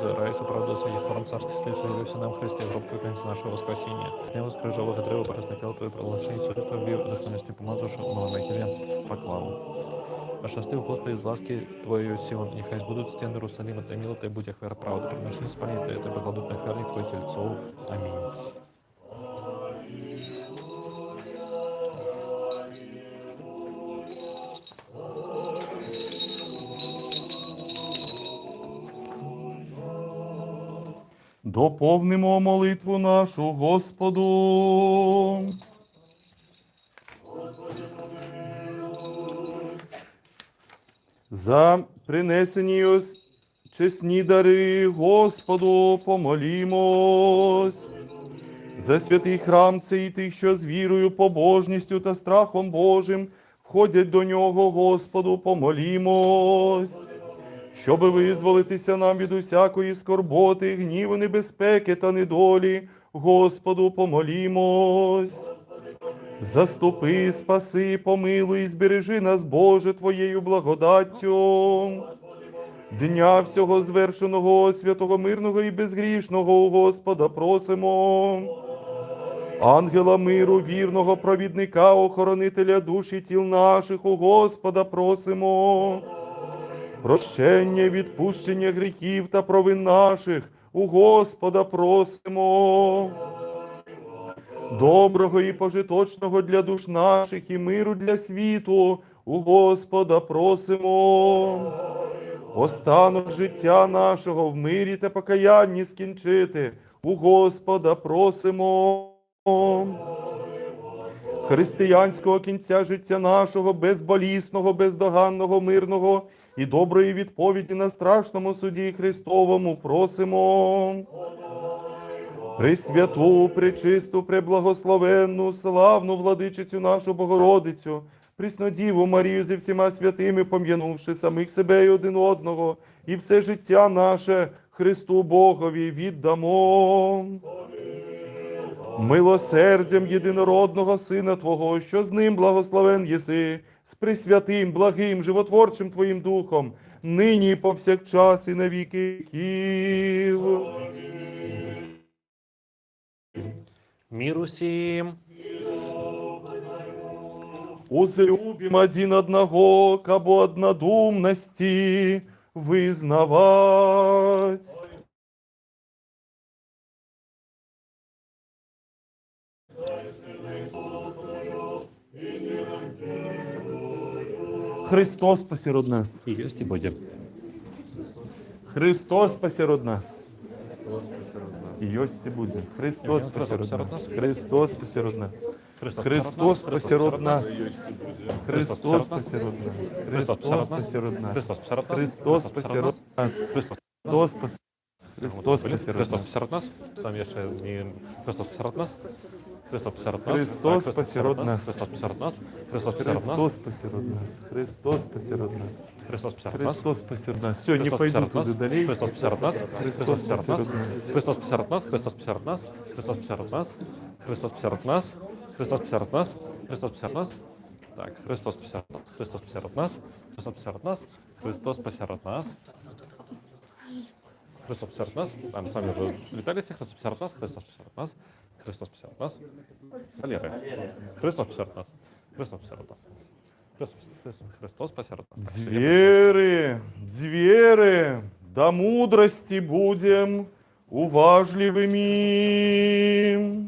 Райса, правда, своих хором царских след, что явился нам Христе, гроб твой, конец нашего воскресения. Сняло с крыжовых древа, порос на тело твое, пролошенницу, чувство в духовностью помазавшим, маломахиле поклал. Ошастив, Господи, из ласки Твоей Сион, нехай сбудут стены Иерусалима, Ты мило, Ты будь ахвера правда, приношли спальни, Ты это покладут на хверник Твой тельцов. Аминь. Доповнимо молитву нашу Господу. За принесені чесні дари Господу помолімось. За святий храм цей і тих, що з вірою, побожністю та страхом Божим входять до нього, Господу помолімось. Щоби визволитися нам від усякої скорботи, гніву, небезпеки та недолі, Господу помолімось. Заступи, спаси, помилуй і збережи нас, Боже, Твоєю благодаттю. Дня всього звершеного, святого, мирного і безгрішного у Господа просимо. Ангела миру, вірного провідника, охоронителя душ і тіл наших у Господа просимо. Прощення, відпущення гріхів та провин наших у Господа просимо. Доброго і пожиточного для душ наших і миру для світу у Господа просимо. Останок життя нашого в мирі та покаянні скінчити у Господа просимо. Християнського кінця життя нашого, безболісного, бездоганного, мирного і доброї відповіді на страшному суді Христовому просимо. Пресвяту, пречисту, преблагословенну, славну владичицю нашу Богородицю, Преснодіву Марію зі всіма святими, пом'янувши самих себе і один одного, і все життя наше Христу Богові віддамо. Милосердям єдинородного Сина Твого, що з ним благословен єси, з пресвятим, благим, животворчим Твоїм Духом, нині і повсякчас і на віки віків. Мир усім. Узлюбим один одного, кабо однодумности вызнавать. Христос посеред нас. І єсть і буде. Христос посеред нас. І єсть і буде. Христос посеред нас. Христос посеред нас. Христос посеред нас. Христос посеред нас. Христос посеред нас. Христос посеред нас. Христос посеред нас. посеред нас. Сам я ще не Христос посеред нас. Христос посеред нас. Христос посеред нас. Христос посеред нас. Христос посеред нас. Христос посеред нас. Христос посеред нас. Христос посеред нас. Христос посеред нас. Все, не Христос пойду посеред нас. туди далі. Христос посеред нас. Христос посеред нас. Христос посеред нас. Христос посеред нас. Христос посеред нас. Христос посеред нас. Христос посеред нас. Христос посеред нас. Так, Христос посеред нас. Христос посеред нас. Христос посеред нас. Христос посеред нас. Христос посеред нас. А, мы с вами уже витались. Христос посеред нас. Христос посеред нас. Христос посеред нас. Валерий. Христос посеред нас. Христос посеред нас. Христос посеред нас. Двери, двери, до мудрости будем уважливыми.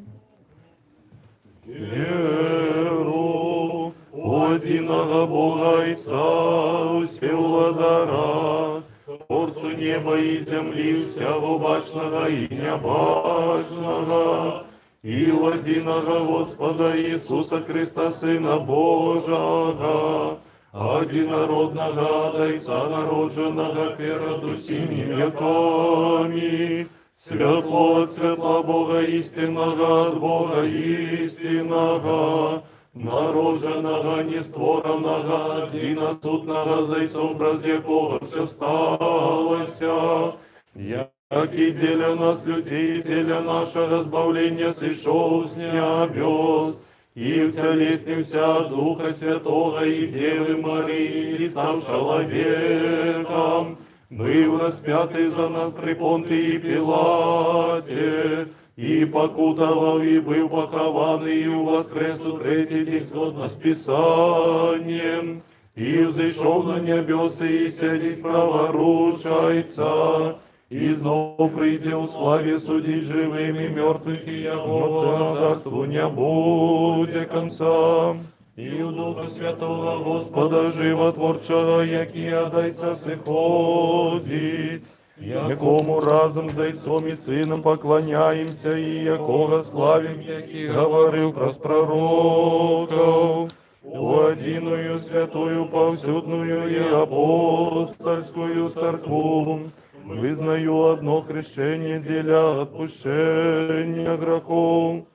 Веру одиного Бога Отца, Всевладара, Творцу неба и земли, всего бачного и небачного, и в одиного Господа Иисуса Христа, Сына Божого, одинородного Отца, народженного перед усіми веками, светло от светла Бога истинного, от Бога истинного, народженного, нестворенного, единосутного, зайцом образ якого все сталося, яки деля нас людей, деля нашего збавлення сошел с небес, и втелеснимся от Духа Святого и Девы Марии, и став человеком, был распятый за нас при Понтии и Пилате, и покутовал, и был похован, и воскрес у третий день згодно с Писанием, и взошел на небесы, и сядет праворучайца, и знову прийде у славе судить живым и мертвых, и его царству не будет конца. И у Духа Святого Господа животворчого, який отдайся всеходить, якому разом з Отцом і Сином поклоняємося, і якого славим, який говорив про пророков, у одиную святую повсюдную и апостольскую церкву, Визнаю одно хрещение для отпущения грехов,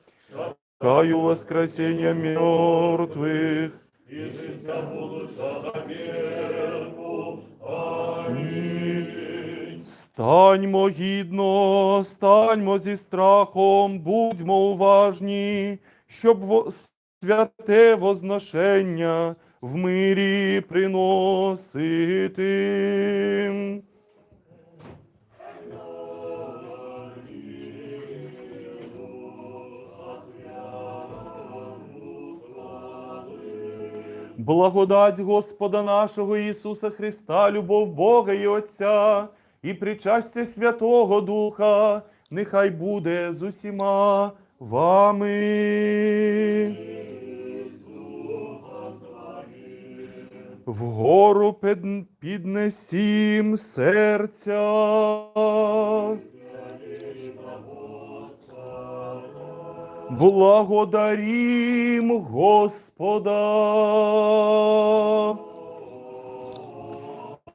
каю воскресения мертвых, станьмо гідно, станьмо зі страхом, будьмо уважні, щоб святе возношення в мирі приносити. Благодать Господа нашого Ісуса Христа, любов Бога і Отця, і причастя Святого Духа, нехай буде з усіма вами. Вгору піднесім серця. Благодарим Господа.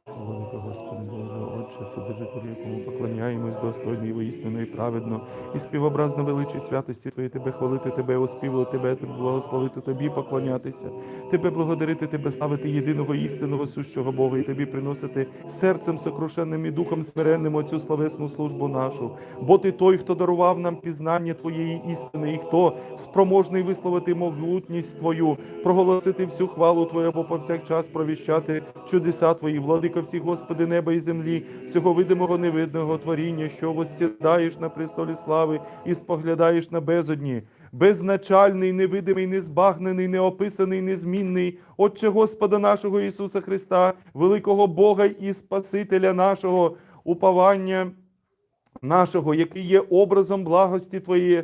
Велика Господи Боже, Отче, Вседержителю, якому поклоняємось достойно і воістину і праведно, і співобразно величі святості Твої, Тебе хвалити, Тебе оспівувати, Тебе благословити, Тобі поклонятися, Тебе благодарити, Тебе славити єдиного істинного сущого Бога, і Тобі приносити серцем сокрушенним і духом смиренним оцю славесну службу нашу. Бо Ти той, хто дарував нам пізнання Твоєї істини, і хто спроможний висловити могутність Твою, проголосити всю хвалу Твою, бо повсякчас провіщати чудеса Твої, владико всіх, Господи, неба і землі, всього видимого, невидного творіння, що воссідаєш на престолі слави і споглядаєш на безодні. Безначальний, невидимий, незбагнений, неописаний, незмінний, Отче Господа нашого Ісуса Христа, великого Бога і Спасителя нашого, уповання нашого, який є образом благості Твоєї,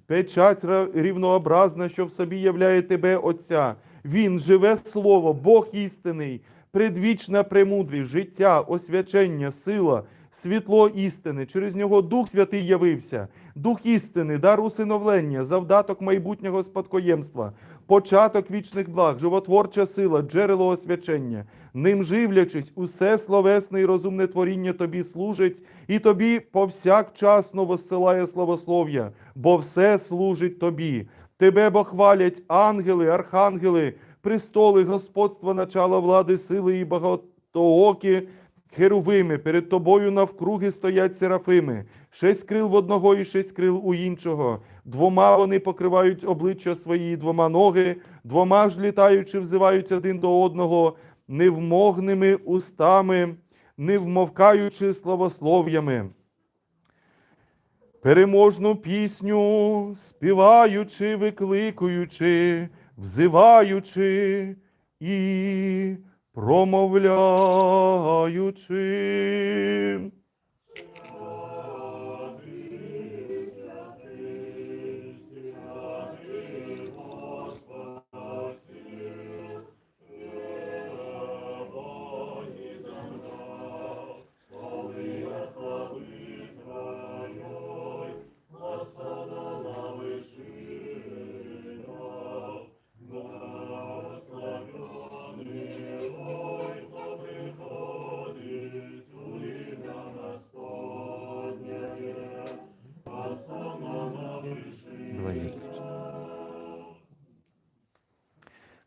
печать рівнообразна, що в собі являє Тебе, Отця. Він, живе Слово, Бог істинний, предвічна премудрість, життя, освячення, сила, світло істини. Через нього Дух Святий явився, Дух істини, дар усиновлення, завдаток майбутнього спадкоємства, початок вічних благ, животворча сила, джерело освячення. Ним живлячись, усе словесне і розумне творіння Тобі служить, і Тобі повсякчасно воссилає славослов'я, бо все служить Тобі. Тебе бо хвалять ангели, архангели, престоли, господства, начала влади, сили і багатоокі херувими. Перед Тобою навкруги стоять серафими. 6 крил в одного і 6 крил у іншого. 2 вони покривають обличчя свої, 2 ноги, 2 ж літаючи взивають один до одного, невмовними устами, не вмовкаючи славослов'ями. Переможну пісню співаючи, викликуючи, взиваючи і промовляючи.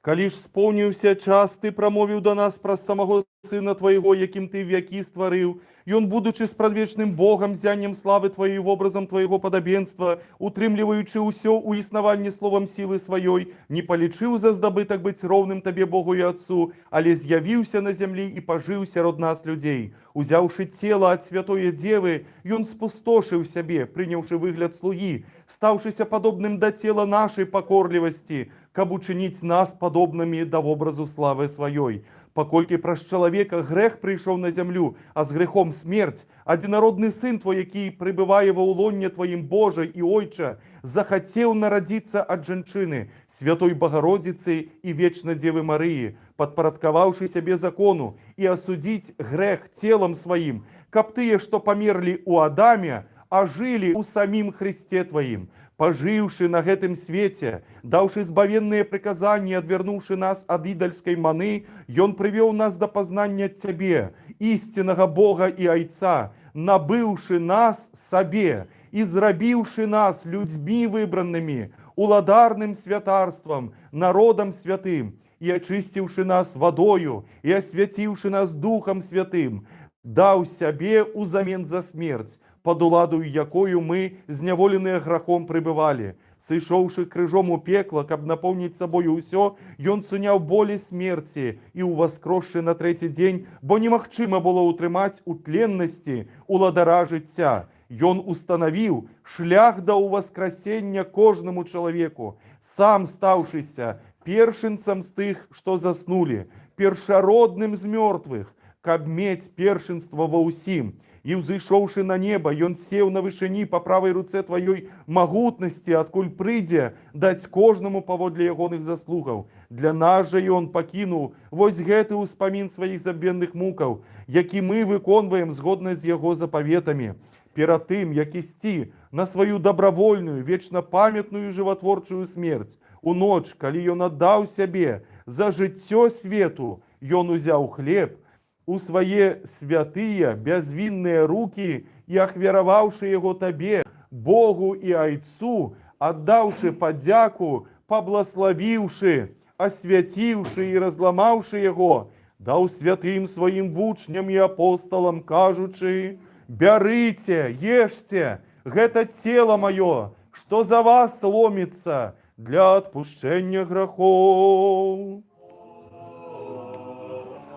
Коли ж сповнився час, Ти промовив до нас про самого Сина Твоєго, яким Ти віки створив, и Он, будучи спрадвечным Богом, зяннем славы Твоей, в образом Твоего подобенства, утримливаючи усё у існованні словом силы Своей, не полічив за здобиток быть ровным Тебе, Богу и Отцу, але з'явився на землі і пожив сярод нас людей. Узявши тело от Святої Деви, и Он спустошив себе, прийнявши вигляд слуги, ставшися подобним до тела нашей покорливости, каб учинить нас подобными до образу славы Своей. Покольки праж человека грех прийшов на землю, а з грехом смерть, одинородний Син Твой, який прибиває во улонне Твоїм, Боже і Ойче, захотів народиться от женщины, Святой Богородицы и Вечно Девы Марии, подпорядковавшей себе закону, и осудить грех телом своим, каб тые, что померли у Адаме, а жили у самим Христе Твоим, поживши на гэтым свете, давши збавенные приказания, отвернувши нас от идольской маны, и Он привел нас до познания Тебе, истинного Бога и Айца, набывши нас себе и зрабіўшы нас людьми выбранными, уладарным святарством, народом святым, и очистивши нас водою, и освятивши нас Духом Святым, даў сябе узамен за смерть, под уладою якою мы, зняволенные грахом, пребывали. Сышоўшы крыжом у пекла, каб напомнить собою ўсё, ён суняў болі смерти и уваскросшы на третий день, бо немагчыма было утрымаць у тленности уладара жыцця. Ён установіў шлях да ўваскрасення кожнаму чалавеку, сам стаўшыся першынцам з тых, што заснули, першародным з мёртвых, каб мець першынства ва ўсім. И ўзышоўшы на неба, ён сеў на вышыні па правай руцэ тваёй магутнасці, адкуль прыйдзе даць кожнаму паводле ягоных заслугаў. Для нас жа ён пакінуў вось гэты ўспамін сваіх забвенных мукаў, які мы выконваем згодна з яго запаветамі. Перад тым, як ісці на сваю дабравольную, вечна памятную жыватворчую смерць, у ноч, калі ён аддаў сябе за жыццё свету, ён узяў хлеб у свае святыя бязвінныя рукі і, ахвяраваўшы яго табе, Богу і Айцу, аддаўшы падзяку, паблагаславіўшы, асвяціўшы і разламаўшы яго, даў святым сваім вучням і апосталам, кажучы: «Бярыце, ешце, гэта цела маё, што за вас ломіцца для адпушчэння грахоў».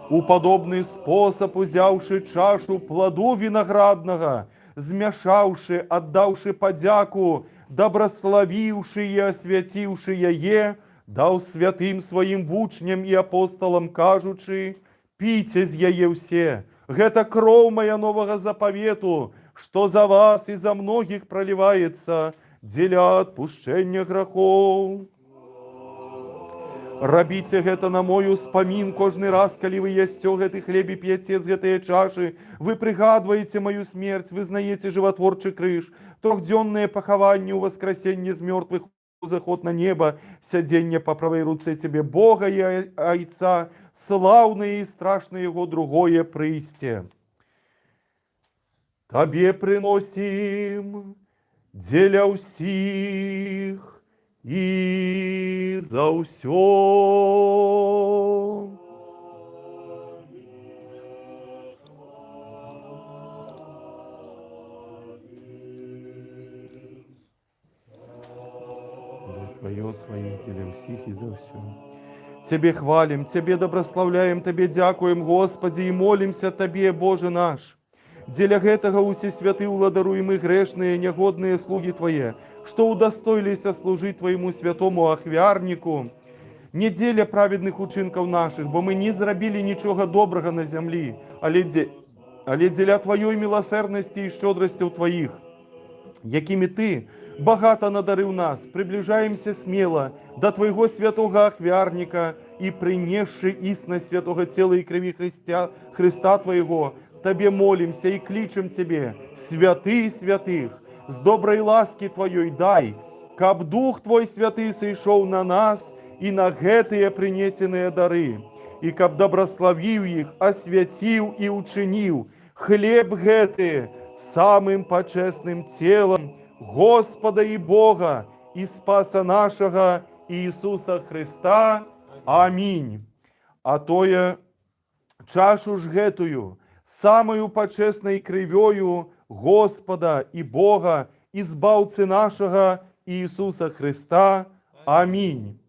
У падобны спосаб, узяўшы чашу плоду вінаграднага, змяшаўшы, аддаўшы падзяку, дабраславіўшы і асвяціўшы яе, даў святым сваім вучням і апосталам, кажучы: «Піце з яе ўсе, гэта кроў мая новага запавету, што за вас і за многіх проліваецца дзеля адпушчэння грахоў. Рабіце гэта на мой успамін кожны раз, калі вы ясцё гэты хлеб і п'яце з гэтыя чашы. Вы прыгадваеце маю смерць, вызнаеце жыватворчы крыж, трохдзённае пахаванне ў васкрасенне з мёртвых, заход на неба, сядзенне па правай руцэ цябе Бога і Айца, слаўнае і страшнае яго другое прыйсце. Табе прыносім дзеля ўсіх і за ўсё. Твое, твоих для всех и за все. Тебе хвалим, Тебе доброславляем, Тебе дякуем, Господи, и молимся Тебе, Боже наш. Дзеля гэтага усе святы ўладару і мы грэшныя, нягодныя слуги Твои, што удастоилися служить Твоему святому ахвярнику, не дзеля праведных учынкаў наших, бо мы не зрабілі нічога добрага на зямлі, але дзеля Твоей милосердности и щедростяў Твоих, якими Ты богато надарыў нас, приближаемся смело до Твоего святого ахвярника и, принесши истинно святого тела и крови Христа Твоего, Тебе молимся и кличем Тебе, святый святых, с доброй ласки Твоей дай, каб Дух Твой святый сышоў на нас и на гэтыя принесенные дары, и каб доброславіў их, освятил и учинил хлеб гэты самым почестным телом Господа и Бога и Спаса нашего Иисуса Христа. Аминь. А тое чашу ж гэтую, самую почестной крывёю Господа и Бога, избавцы нашего Иисуса Христа. Аминь.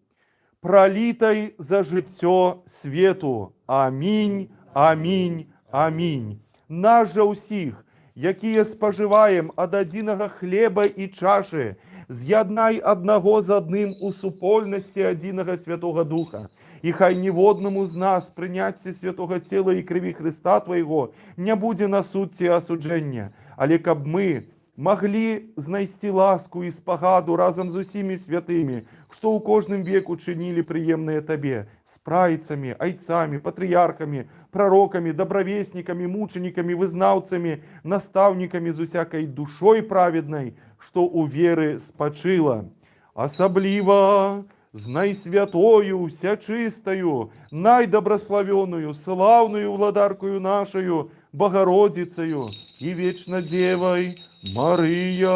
Пролитой за жыццё свету. Аминь, аминь, аминь. Нас жа усіх, якія спажываем ад адзінага хлеба і чашы, з'яднай аднаго з адным у супольнасці адзінага Святога Духа. І хай ніводнаму з нас прыняцце святога цела і крыві Христа Твайго не будзе на суд ці асуджэння, але каб мы маглі знайсці ласку і спагаду разам з усімі святымі, што ў кожным веку чынілі прыемныя Табе, з прайцамі, айцамі, патрыярхамі, пророкамі, добравеснікамі, мучанікамі, вызнаўцамі, настаўнікамі з усякай душой праведнай, што ў веры спачыла. Асабліва з найсвятою, всячистою, найдобрословенную, славную владаркою нашою, Богородицею и вечно Девой Марией.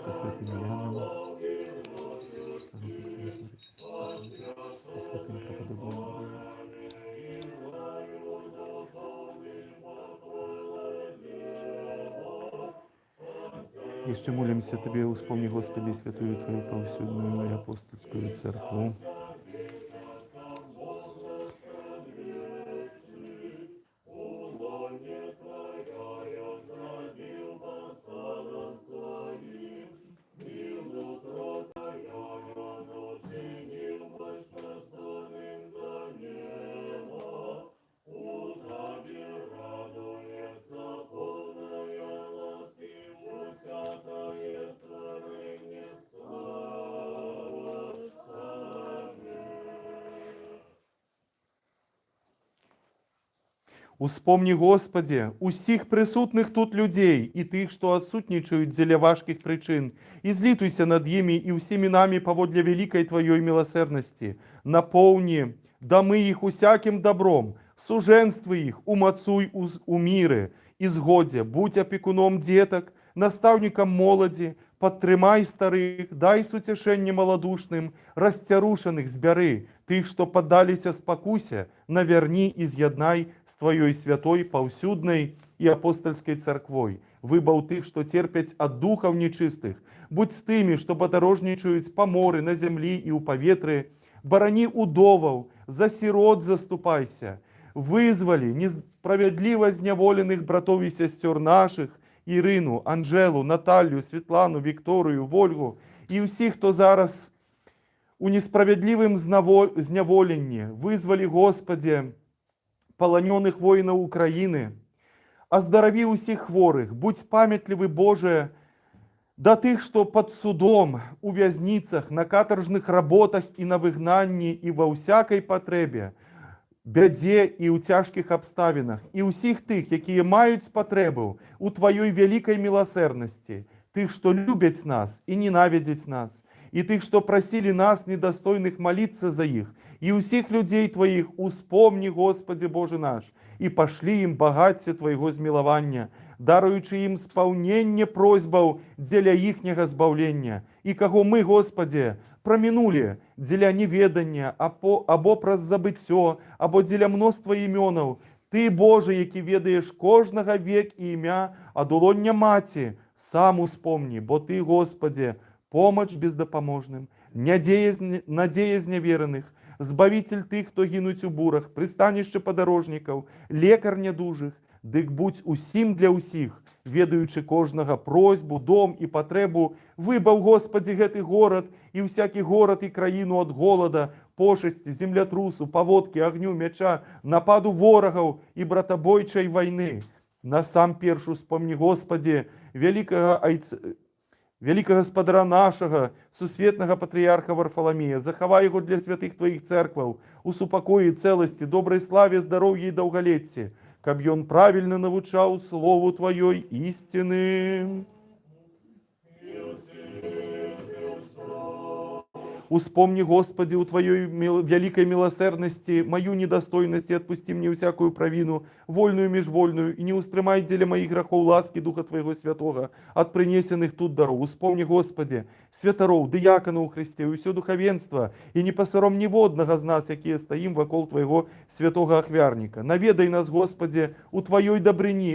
Со святым Яном, со святым преподобным. Еще молимся Тебе, успомни, Господи, святую Твою повсюдную и апостольскую церковь. Успомни, Господи, усіх присутних тут людей і тих, що отсутничают зеля важких причин, и злитуйся над ими и всеми нами поводле великой Твоей милосердности. Наполни домы их усяким добром, суженствуй их, умацуй у мире и згоде, будь опекуном деток, наставником молоді, подтримай старих, дай сутешення малодушним, розтярушених збери, тих, що поддалися спокусе, наверни и з'єднай з Твоєю святой, повсюдной и апостольской церквой. Вибав тих, що терпять от духов нечистих, будь з тими, що подорожничають по морі, на землі і у повітрі, борони удовов, за сирот заступайся, визволи несправедливо зневолених братов и сестер наших, Ірину, Анжелу, Наталью, Світлану, Вікторію, Вольгу і всіх, хто зараз у несправедливому зневоленні. Визволи, Господи, полонених воїнів України. Оздорови усіх хворих, будь пам'ятливий, Боже, до тих, що під судом, у в'язницях, на каторжних роботах і на вигнанні, і во всякій потребі, бяде і у тяжких обставинах, і усіх тих, які мають потребу у Твоей великой милосердности, тих, що люблять нас і ненавидять нас, і тих, що просили нас, недостойних, молиться за їх, і усіх людей Твоїх успомни, Господи Боже наш, і пошли їм багаття Твоєго змиловання, даруючи їм сповнення просьбаў дзеля їхнього збавлення, і кого ми, Господи, промінули дзеля неведання, або праз забыццё, або дзеля мноства імёнаў. Ты, Боже, які ведаеш кожнага век і імя, а долоння маці, сам успомни, бо Ты, Господи, помощь бездопоможным, надея зневеренных, збавитель тых, хто гинуть у бурах, пристанище подорожников, лекар недужих, дык будь усім для усіх, ведаючи кожнага просьбу, дом і потребу, вибав, Господи, гэты город і всякий город і країну от голода, пошесті, землятрусу, поводки, огню, меча, нападу ворогов і братобойчай войны. Насам першу вспомни, Господи, великого Господара нашего, сусветного патриарха Варфоломея, захавай его для святых Твоих церкваў, у супокоі, целости, доброй славе, здоровье и долголетие, каб ён правильно навучаў слову Твоей истины. Успомни, Господи, у Твоей великой милосердности мою недостойность и отпусти мне всякую провину, вольную и межвольную, и не устремай деля моих грехов ласки Духа Твоего Святого от принесенных тут даров. Успомни, Господи, святоров, диакона у Христе, и все духовенство, и не посором неводного з нас, якие стоим вокол Твоего святого охвярника. Наведай нас, Господи, у Твоей добрыни,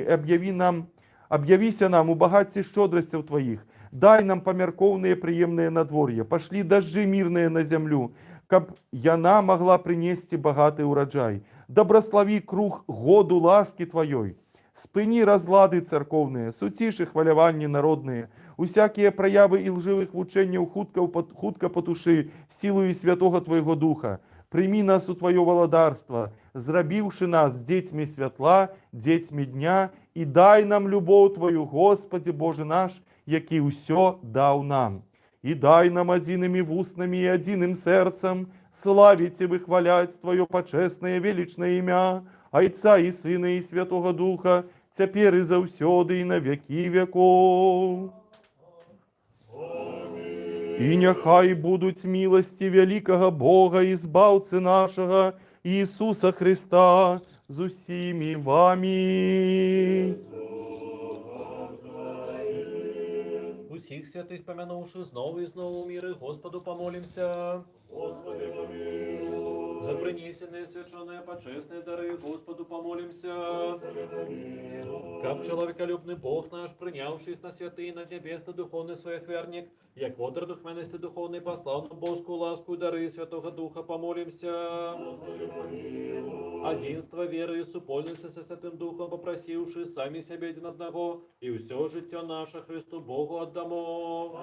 объявися нам у богатстве щедростей Твоих. Дай нам померковные приемные надворья, пошли дожди мирные на землю, каб яна могла принести богатый урожай. Доброслови круг году ласки Твоей, спыни разлады церковные, сутиши хваляванні народные, усякие проявы и лживых вученняў хутка потуши силою святого Твоего Духа. Прими нас у Твое володарство, зрабіўшы нас детьми святла, детьми дня, и дай нам любовь Твою, Господи Боже наш, які ўсё даў нам. І дай нам адзінымі вуснамі і адзіным сэрцам славить и выхвалять Твое почестное величное имя, Отца и Сына и Святого Духа, теперь и завсёды, и на веки веков. И нехай будуть милости великого Бога и Избавцы нашего Иисуса Христа з усіми вами. Усіх святих помянувши знову і знову в мири, Господу помолимся. Господи, помилуй. За принесенные священные почестные дары, Господу помолимся. Как человеколюбный Бог наш, принявший их на святые, на небесный духовный своих верник, як водор духовности духовный послал нам Божскую ласку и дары Святого Духа, помолимся. Одинство веры и супольницы со Святым Духом, попросивши сами себе один одного, и все життя наше Христу Богу отдамо.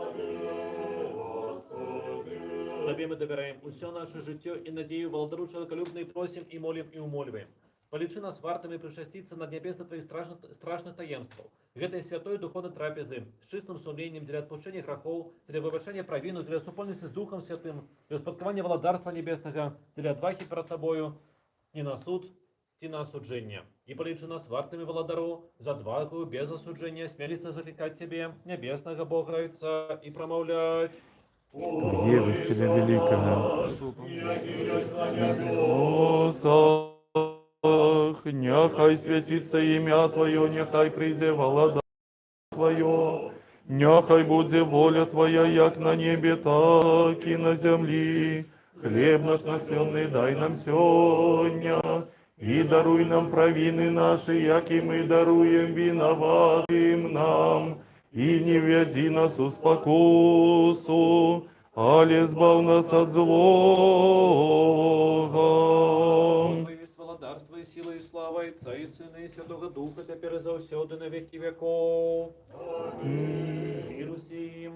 Тобі ми довіряємо усе наше життя і надію, володару человеколюбный, просим и молим и умоливаем. Полечи нас вартами причаститься над небесно Твоих страшных таемств. Гэтай святой духовной трапезы с чистым сумлением для отпущения грехов, для выбачения провину, для супольности с Духом Святым, для успадкования володарства небесного, для отвахи перед Тобою, не на суд, ти на осуджение. И полечи нас вартами володару, за отвагу, без осуджения, смелиться закликать Тебе, небесного Бога Отца, и промовлять. Твоє весілля великого. Нехай святится ім'я Твое, нехай прийде влада Твое, нехай буде воля Твоя, як на небі, так і на землі. Хлеб наш насленный дай нам сьогодні, і даруй нам провини наші, як і ми даруємо виноватим нам. И не веди нас у спокусу, але збав нас от злого. Есть володарство и сила и слава Отца и Сына и Святого Духа, теперь и завсёды на веки веков. Миру сим.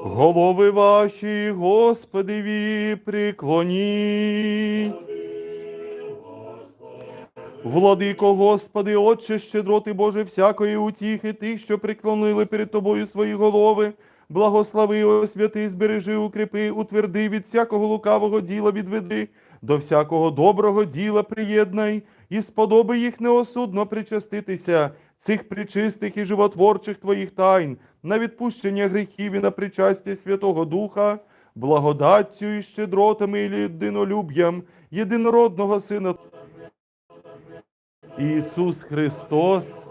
Голови ваші, Господеві, преклоніть. Владико, Господи, Отче, щедроти Боже, всякої утіхи, тих, що приклонили перед Тобою свої голови, благослови, освяти, збережи, укріпи, утверди, від всякого лукавого діла відведи, до всякого доброго діла приєднай, і сподоби їх неосудно причаститися цих причистих і животворчих Твоїх тайн, на відпущення гріхів і на причастя Святого Духа, благодаттю і щедротами і єдинолюб'ям єдинородного Сина Ісус Христос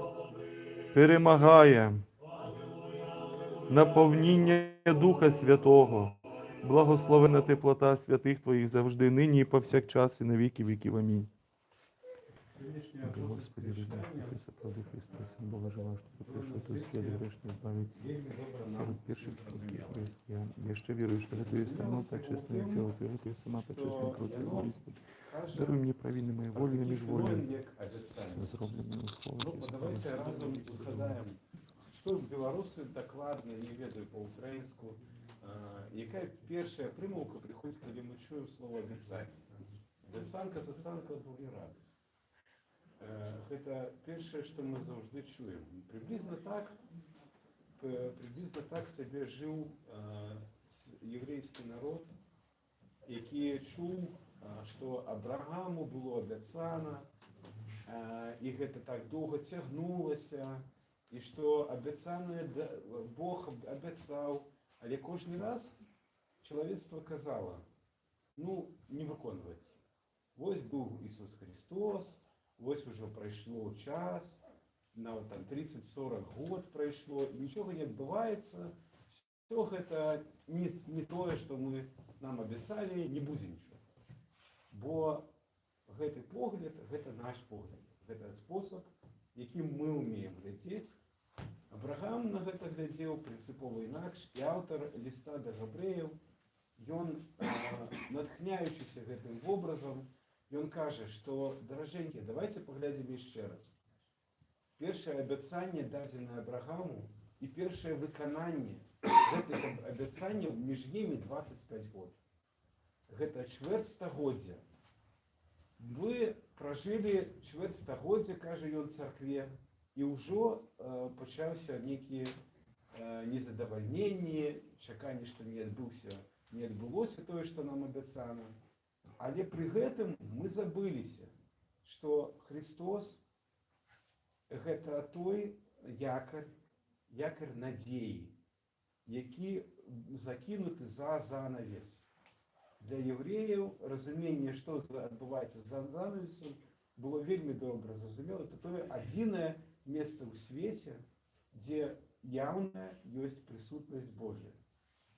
перемагає. Наповніння Духа Святого, благословена теплота святих Твоїх завжди, нині і повсякчас, і на віки віків. Амінь. Господи, вы знаешь, что Ты соправду Христос, Сын Бога жива, что Ты пришел, Ты след грешный избавить серед перших таких христиан. Я ще вірую, що Ти само почесне тіло Твоє, Ти сама почесна кров Твоєго Христа. Даруй мені провини мої волі, міжволі, зроблені у словах і Давайте разом згадаємо, що білоруси докладно, не ведаю по-українську, яка перша примовка приходить, коли ми чуємо слово «обіцянка». Обіцянка – це санка двоє радість. Гэта першае, што мы заўжды чуем. Приблизно так сабе жыў еврейскі народ, які чуў, што Абрагаму было абяцана, і гэта так доўга цягнулася, і што абяцанае Бог абяцаў, але кожны раз чалавецтва казала, ну, не выконваецца. Вось быў Ісус Христос, вось уже прайшло час, на там 30-40 год прайшло, і нічога не адбываецца. Все гэта не тое, што нам абяцалі, не будзе нічога. Бо гэты погляд, гэта наш погляд. Гэта спосаб, якім мы ўмеем глядзець. Абрагам на гэта глядзеў прынцыпова інакш, і аўтар ліста да габрэяў, ён, натхняючыся гэтым вобразам, ён кажа, што, даражэнькія, давайте паглядзім яшчэ раз. Першае абяцанне дадзена Абрагаму і першае выкананне гэтых абяцанняў між імі 25 год. Гэта чвэрць стагоддзя. Вы пражылі чвэрць стагоддзя, кажа ён царкве, і ўжо пачаўся нейкі незадавальненне, чаканне, што не адбыўся не адбылося тое, што нам абяцана. Але пры гэтым мы забыліся, што Христос гэта той якар надзеі, які закінуты за занавес. Для евреяў разуменне, што адбываецца за занавесам, было вельмі добра зразумела. Это тое адзінае месца ў свеце, дзе яўная ёсць прысутнасць Божая.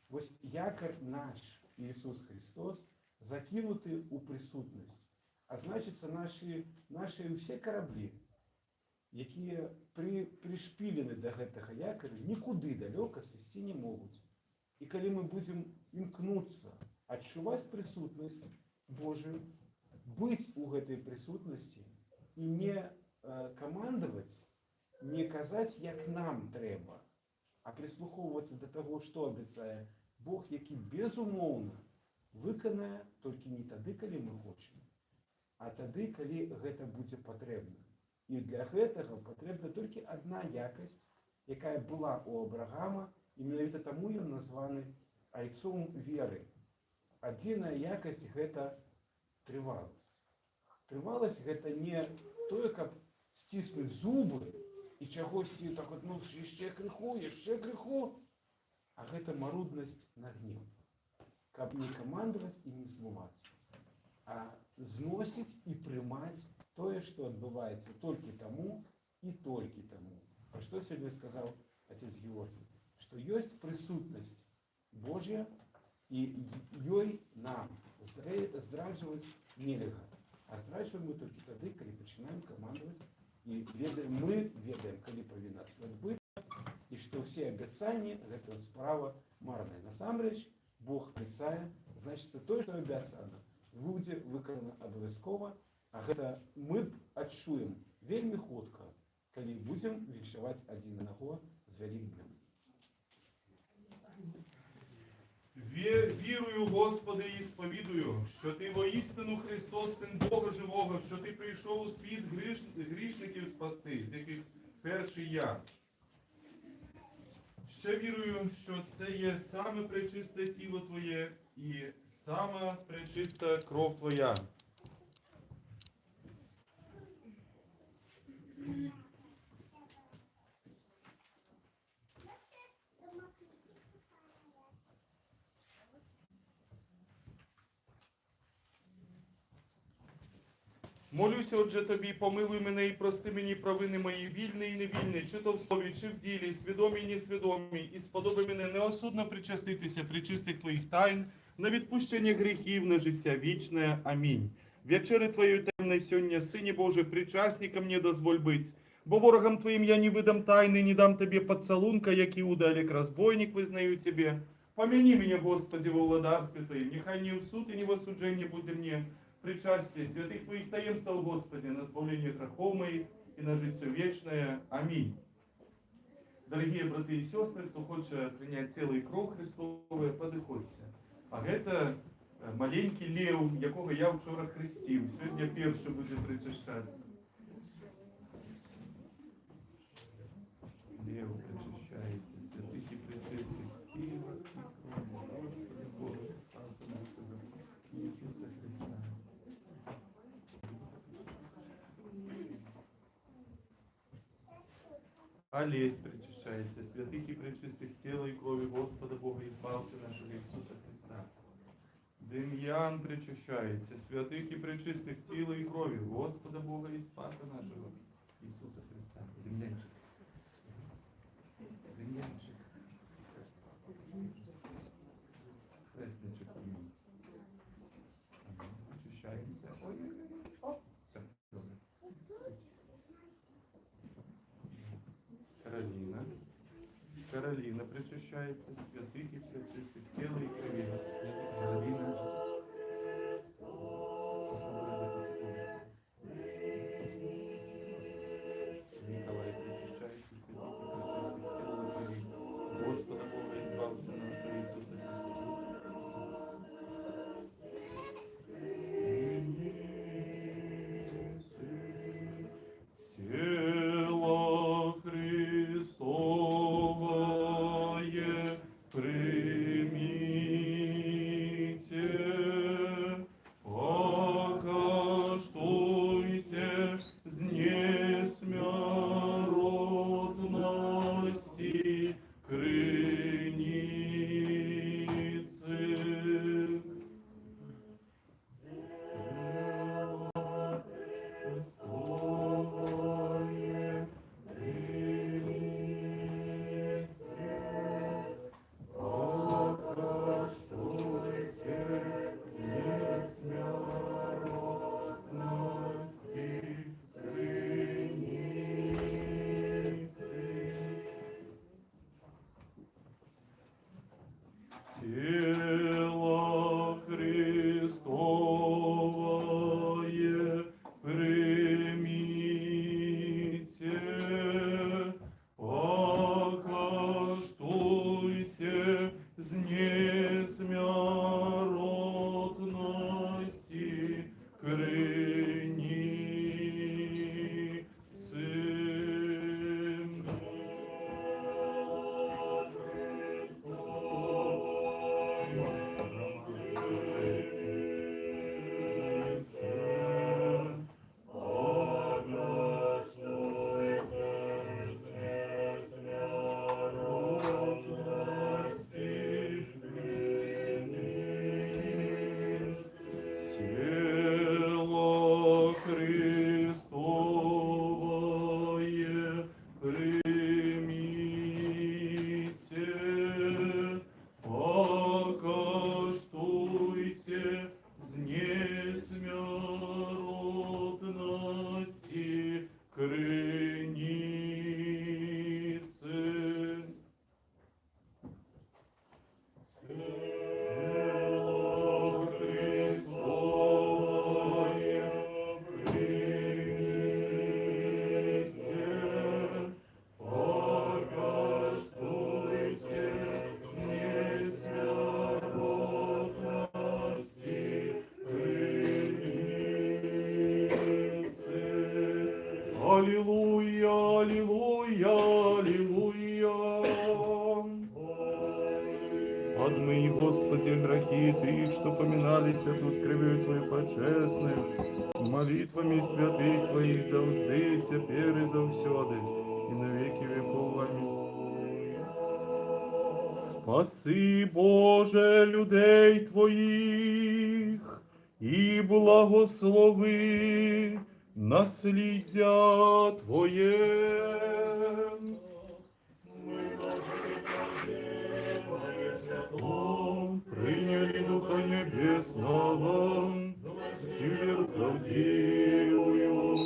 Вось якар наш Ісус Христос закінуты ў прысутнасць. А значыцца, нашы ўсе караблі, якія прышпілены да гэтага якаря, нікуды далёка сысці не могуць. І калі мы будзем імкнуцца адчуваць прысутнасць Божую, быць у гэтай прысутнасці і не камандаваць, не казаць, як нам трэба, а прыслухоўвацца да таго, што абяцае Бог, які безумоўна выканае толькі не тады, калі мы хочам, а тады, калі гэта будзе патрэбна. І для гэтага патрэбна толькі адна якасць, якая была ў Абрагама, і менавіта таму ён названы айцом веры. Адзіная якасць – гэта трываласць. Трываласць – гэта не тое, каб сціснуць зубы і чагосьці так от, ну, яшчэ крыху, а гэта маруднасць на гнеў. Каб не камандаваць і не злувацца, а зносіць і прымаць тое, што адбываецца толькі таму і толькі таму. Пра што сёння сказаў отец Георгий? Што ёсць прысутнасць Божья, і ёй нам здраджваць нельга. А здраджваем мы толькі тады, калі пачынаем камандаваць, і мы ведаем, калі павінна ўсё адбыцца, і што ўсе абяцанні – гэта справа марная. Насамрэч, Бог абяцае, значыцца, тое, што абяцана, будзе выканана абавязкова, а гэта мы адчуем вельмі хутка, калі будзем віншаваць адзін аднаго з Вялікднем. Вірую, Господи, і сповідую, що Ти воістину Христос, Син Бога Живого, що Ти прийшов у світ грішників спасти, з яких перший я. Ще вірую, що це є саме пречисте тіло Твоє і сама пречиста кров Твоя. Молюся, отже, Тобі, помилуй мене і прости мені провини мої, вільні і невільні, чи то в слові, чи в ділі, свідомі і несвідомі, і сподоби мене неосудно причаститися причистих Твоїх тайн, на відпущення гріхів, на життя вічне. Амінь. Вечери Твоєю темной сьогодні, Сині Божий, причастником мне дозволь быть, бо ворогам Твоим я не выдам тайны, не дам Тебе поцелунка, як Иуда, Олег разбойник, вызнаю Тебе. Помяни меня, Господи, во владарстве Твоим, нехай не в суд и не в осуждение буде мне, причастие святых Твоих таемств, Господи, на избавление грехов моих и на життя вечное. Аминь. Дорогие браты и сестры, кто хочет принять тело и кров Христове, подиходьте. А это маленький лев, якого я вчора хрестив, сьогодні перший буде причащатися. Лев причащається, святих і причистих тіла і крові Господи Бога, Спаса нашого Ісуса Христа. Олесь причащается, святых и пречистых тела и крови Господа Бога и Спаса нашего Иисуса Христа. Дем'ян причащается, святых и пречистых тела и крови Господа Бога и Спаса нашего Иисуса Христа. Дем'янчик. Дем'янчик. Хресничек. Причащаемся. Все, добре. Каролина причащается, святых и пречистых тела и крови. Каролина. Николай причащается, святых и пречистых тела и крови. Господа Бога избавца нашего Иисуса Христа. Аллилуйя. Отмый, Господи, грехи Ты, что поминались тут кровью Твоей почесной, молитвами святых Твоих завжди, теперь и завсёды, и на веки веков. Аминь. Спаси, Боже, людей Твоих, і благослови насліддя Твоє. Приняли Духа Небесного, Север правдивую.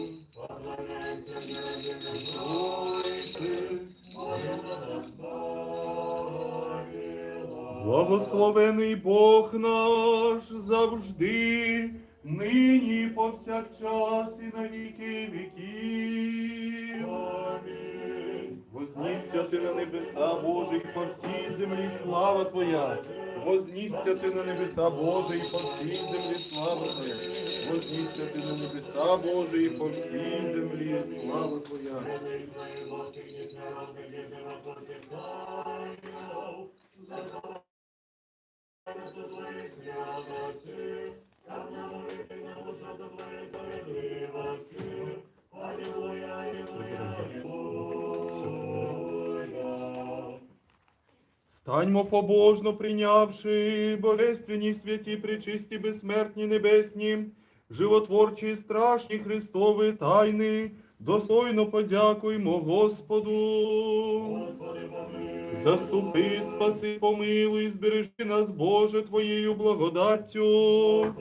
Благословений Бог наш завжди, нині повсякчас і на віки віків. Амінь. Вознісся ти на небеса, Боже, і по всій землі слава Твоя. Вознісся ти на небеса, Боже, і по всій землі слава Твоя. Вознісся ти на небеса, Боже, і по всій землі слава Твоя. Станьмо побожно прийнявши божественні святі, пречисті, безсмертні, небесні, животворчі, і страшні Христові тайни, достойно подякуймо Господу. Заступи, спаси, помилуй, збережи нас, Боже, Твоєю благодаттю.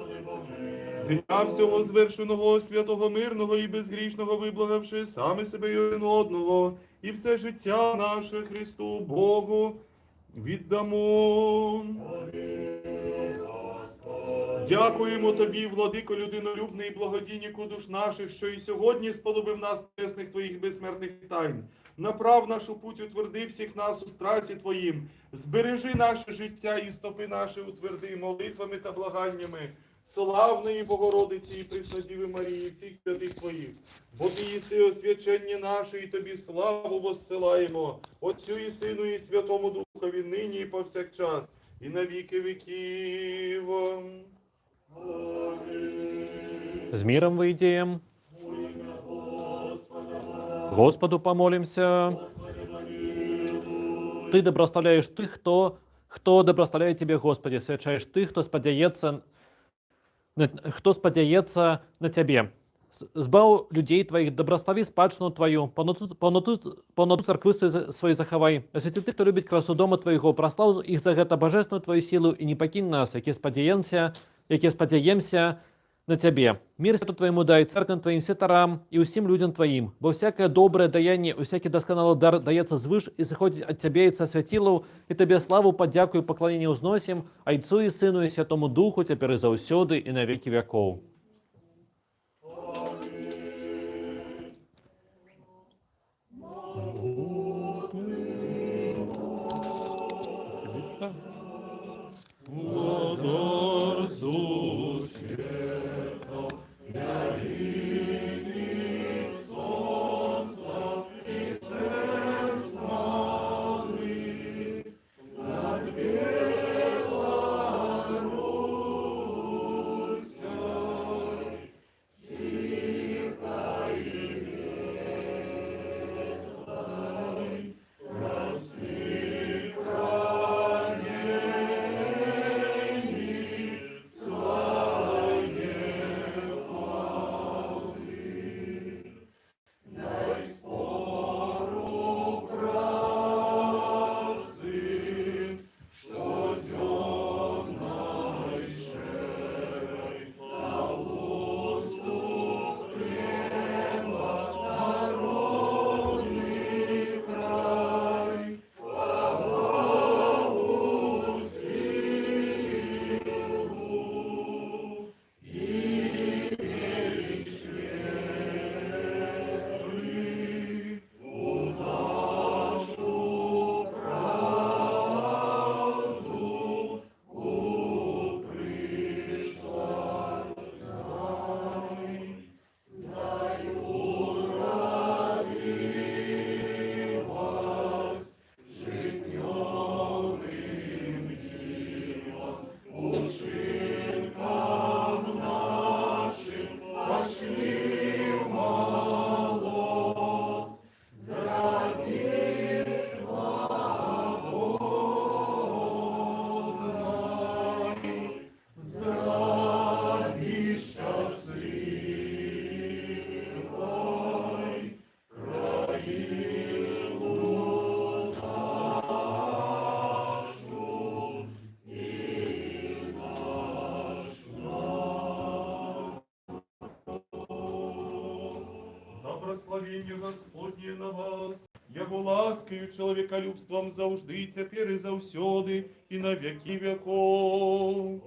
Дня всього звершеного, святого, мирного і безгрішного виблагавши саме себе і один одного, і все життя наше Христу Богу віддамо. Дякуємо Тобі, владико людинолюбний, благодійнику душ наших, що і сьогодні сполюбив нас небесних Твоїх безсмертних тайн. Направ нашу путь, утверди всіх нас у страсі Твоїм. Збережи наше життя і стопи наші утверди молитвами та благаннями славної Богородиці і Преснодіви Марії, всіх святих Твоїх. Бо Ти єси освячення наше, і Тобі славу воссилаємо, Отцю і Сину, і Святому Духові, нині і повсякчас, і на віки віків. С миром выйдем. Господу помолимся. Ты доброставляешь тых, кто доброставляет Тебе, Господи, свячаешь тых, кто сподяется на Тебе. Збав людей Твоих, доброслови спадщину Твою, полноту церкви своей заховай. Освяти тых, кто любит красу дома Твоего, прослав их за это божественную Твою силу, и не покинь нас, яке сподяемся на Тебе. Мир святу Твоему дай, церквам Твоим, святарам и усім людям Твоим. Бо всякое доброе даяние, всякий досконалый дар дается свыше и заходит от Тебя и со святилов, и Тебе славу, подяку и поклонение узносим, Отцу и Сыну и Святому Духу, теперь и заусёды, и на веки веков. благословение Господне на вас, яко ласкою человеколюбством завжди, теперь и завсёды, и на веки веков.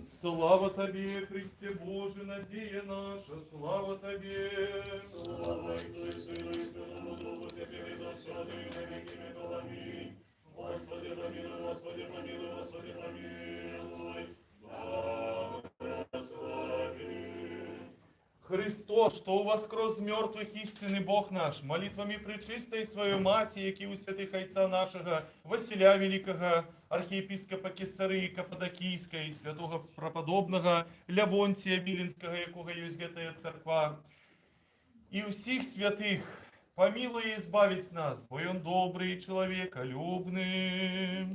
Слава Тебе, Христе Боже, надея наша, слава Тебе. Слава Отцу и Сыну и Святому Духу, теперь и завсёды, и на веки веков. Аминь. Господи помилуй, Господи помилуй, Господи помилуй. Христос, что у воскрес з мертвых истинный Бог наш, молитвами пречистой Своей Мати, які у святых Отца нашего, Василя Великого, архиепископа Кесарии Каппадокийской, святого преподобного Лявонтия Виленского, якого есть гэтая церква, и усіх святых, помилуй и избавить нас, бо Он добрый и человеколюбный.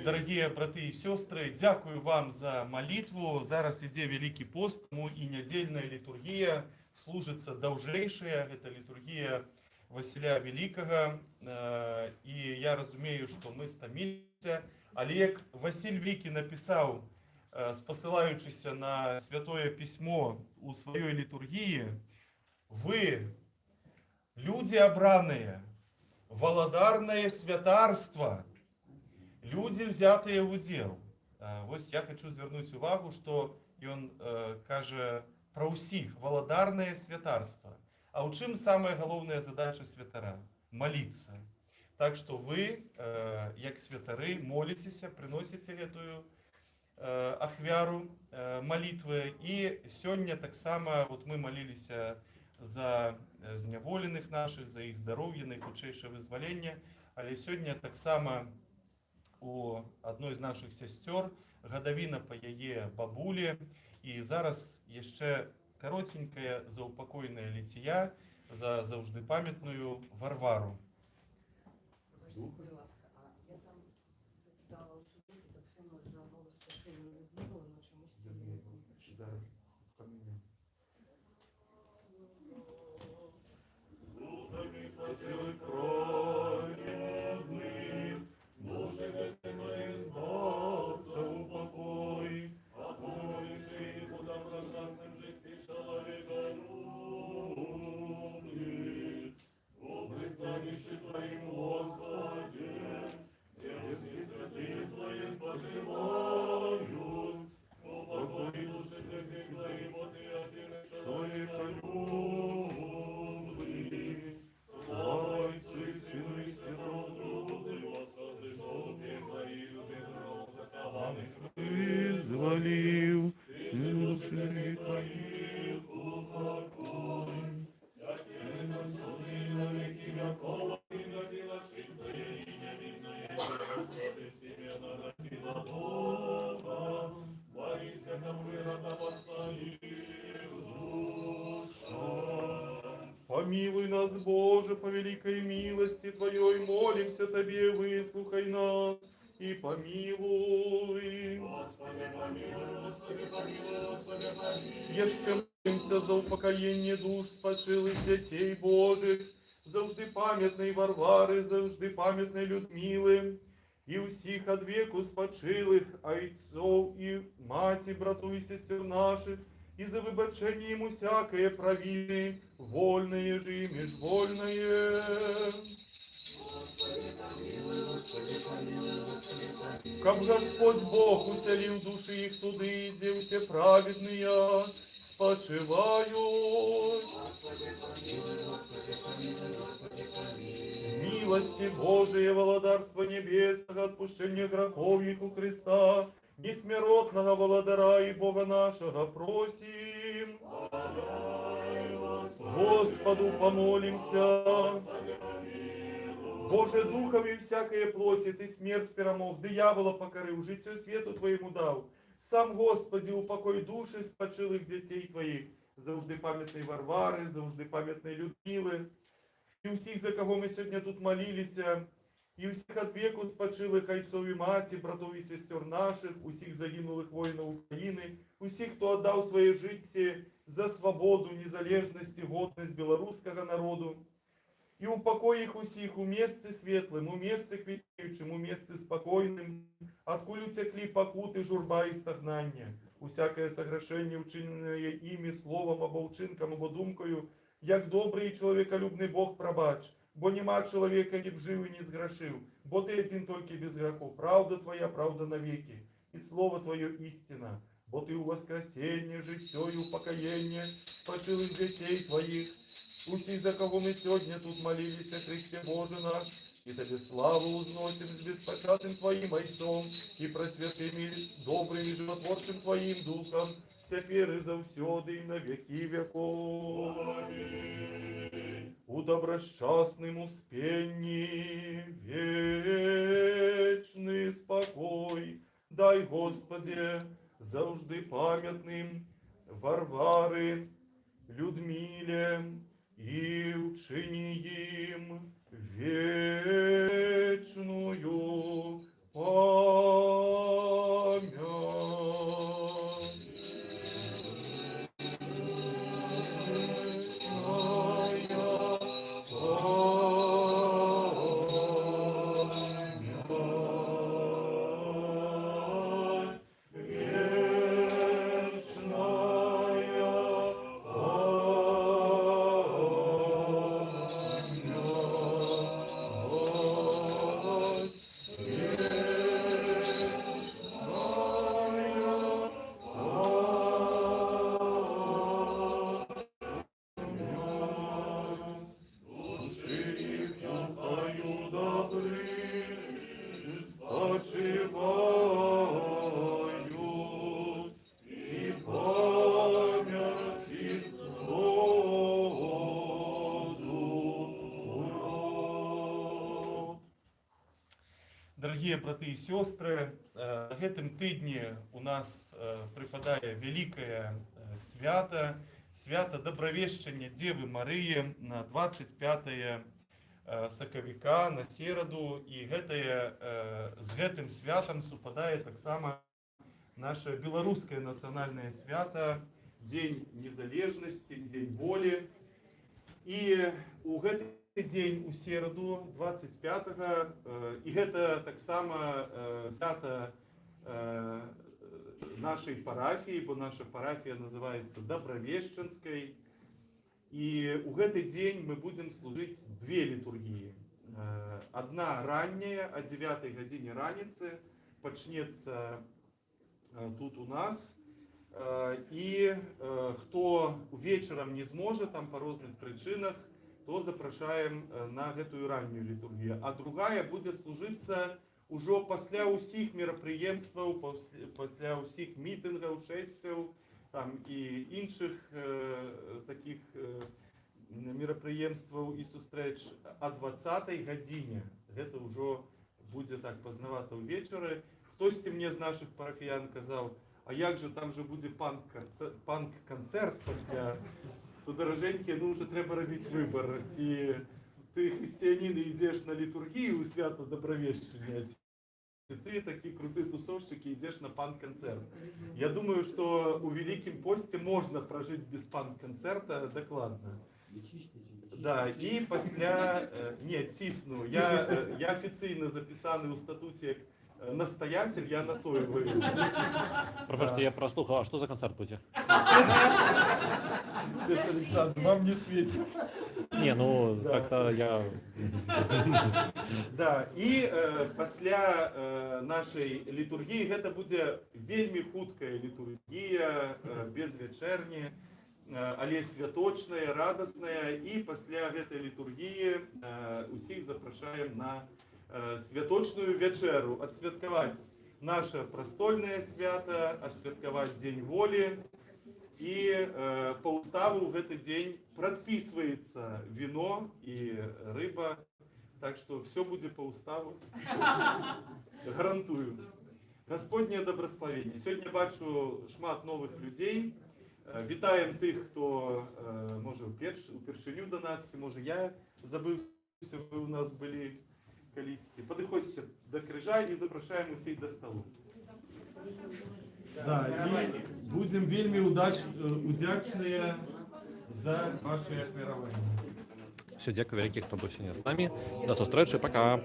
Дорогие браты и сестры, дякую вам за молитву. Зараз іде Великий пост, тому і недельна літургія служиться довжейшая. Это литургия Василя Великого. И я разумею, что мы стомилися. Олег Василь Великий написал, спосылаючись на Святое Письмо у своей литургии: «Вы, люди обраные, володарное святарство, люди, взятые в удел». Ось я хочу звернути увагу, що він каже про усіх: володарне святарство. А у чим саме головна задача святара? Молиться. Так що ви, як святари, молитеся, приносите эту ахвяру молитви. І сьогодні так само от ми молилися за зневолених наших, за їх здоров'я, найхудшейше визволення. Але сьогодні так само у одной з наших сестер годовина по її бабулі. І зараз ще коротеньке заупокойне літія за завжди пам'ятною Варвару. Будь ласка, а я там дала у суботу так само за новоспечення Людмилу, але чомусь ті не прийшли. Зараз поміняємо. Вызволил души твоих упокой. Помилуй нас, Боже, по великой милости Твоей, молимся Тебе, выслухай нас и помилуй. Господи, помилуй, Господи, помилуй, Господи, помилуй. Еще молимся за упокоение душ спочилых детей Божих, завжди пам'ятної Варвари, завжди пам'ятної Людмили, і усіх од веку спочилих отцов и мати, братов и сестер наших, и за выбачение ему всякое провины, вольное же и межвольное. Господи, помилуй, Господи, помилуй, Господи, помилуй. Как Господь Бог уселил души их туды, где все праведные спочивают. Господи, помилуй, Господи, помилуй, Господи, помилуй. Милости Божие, володарство небесного, отпущение грехов их у Христа, бессмертного володара и Бога нашего просим. Господу помолимся. Боже, духові всякої плоті, Ти смерть перемог, диявола покорив, життю світу Твоєму дав. Сам, Господи, упокой душі спочилих дітей Твоїх, завжди пам'ятної Варвари, завжди пам'ятної Людмили, і усіх, за кого ми сьогодні тут молилися, і усіх от веку спочилих отцов і маті, братов і сестер наших, усіх загинулих воїнів України, усіх, хто віддав своє життя за свободу, незалежність і годність білоруського народу. И упокой их усіх у месте светлым, у месте квітуючим, у месте спокойным, откуль утекли покуты, журба и стогнання. усякое согрешение, учиненное ими, словом, або учинком, або думкою, як добрий і чоловіколюбний Бог пробач, бо нема чоловіка, ні б жив і не зграшив, бо ти один тільки без греху, правда твоя, правда навеки, і слово твоє істина, бо ти у воскресенье, життя і упокоєння спочилих дітей твоїх, усі, за кого ми сьогодні тут молилися, Христе Боже наш, и Тебе славу узносим с беспочатым Твоим Отцом и просвятым и добрым и животворчим Твоим Духом, теперь и завсёды и на веки веков. У добросчастным успении вечный спокой, дай, Господи, завжди памятным Варвары, Людмиле и учини им вечную память. Дорогие браты и сестры, на гэтым тыдні у нас припадае великое свято, свято Добравешчання Девы Марыі на 25 сакавіка, на сераду, і з гэтым святам супадае таксама наше беларускае нацыянальнае свято, Дзень незалежнасці, Дзень волі. І у гэты дзень у сераду 25-го, і гэта таксама свята нашай парафіі, бо наша парафія называецца Добравешчанскай. І у гэты дзень мы будзем служыць две літургіі. Одна ранняя, о 9 гадзіне раніцы, пачнецца тут у нас. І хто вечарам не зможа, там па розных прычынах, то запрашаем на гэтую раннюю літургію. А другая будзе служыцца ўжо пасля ўсіх мерапрыемстваў, пасля ўсіх мітынгаў, шэсцяў там і іншых такіх мерапрыемстваў і сустрэч о 20 гадзіне. Гэта ўжо будзе так пазнавата ўвечары. Хтосьці мне з нашых парафіян казаў: а як же, там же будзе панк-канцэрт пасля, то, даражэнькія, ну уже трэба рабіць выбар, ці ты, хрысціянін, ідзеш на літургію ў свята Добравешчання, ці ты такі круты тусовшчык і ідзеш на панк-канцэрт. Я думаю, што ў Великім посце можна пражыць без панк-канцэрта дакладна. Да, і пасля... Не, цісну. Я афіцыйна запісаны ў статуце як настоятель, я настойваю. Пробачте, я прослухав, а что за концерт будет? Отец Александр, вам не светит. Не, ну, Да. как-то я... Да, і пасля нашай літургіі гэта будзе вельмі хуткая літургія, без вечэрні, але святочная, радасная. І пасля гэтай літургіі усіх запрашаем на святочную вечеру, адсвяткаваць наше прастольнае свята, адсвяткаваць Дзень волі. І па ўставу ў гэты дзень прадпісваецца віно і рыба, так што все будзе па ўставу. Гарантую. Гасподняе дабраславенне. Сёння бачу шмат новых людзей. Вітаем тых, хто можа упершыню да нас, ці можа я забыўся, вы у нас былі калісьці. Падыходзьце да крыжа і запрашаем усіх да сталу. Да, і будзем вельмі удзячныя за ваши ахвяраванні. Все, дякую великих, хто був сьогодні з нами. До зустрічі, пока.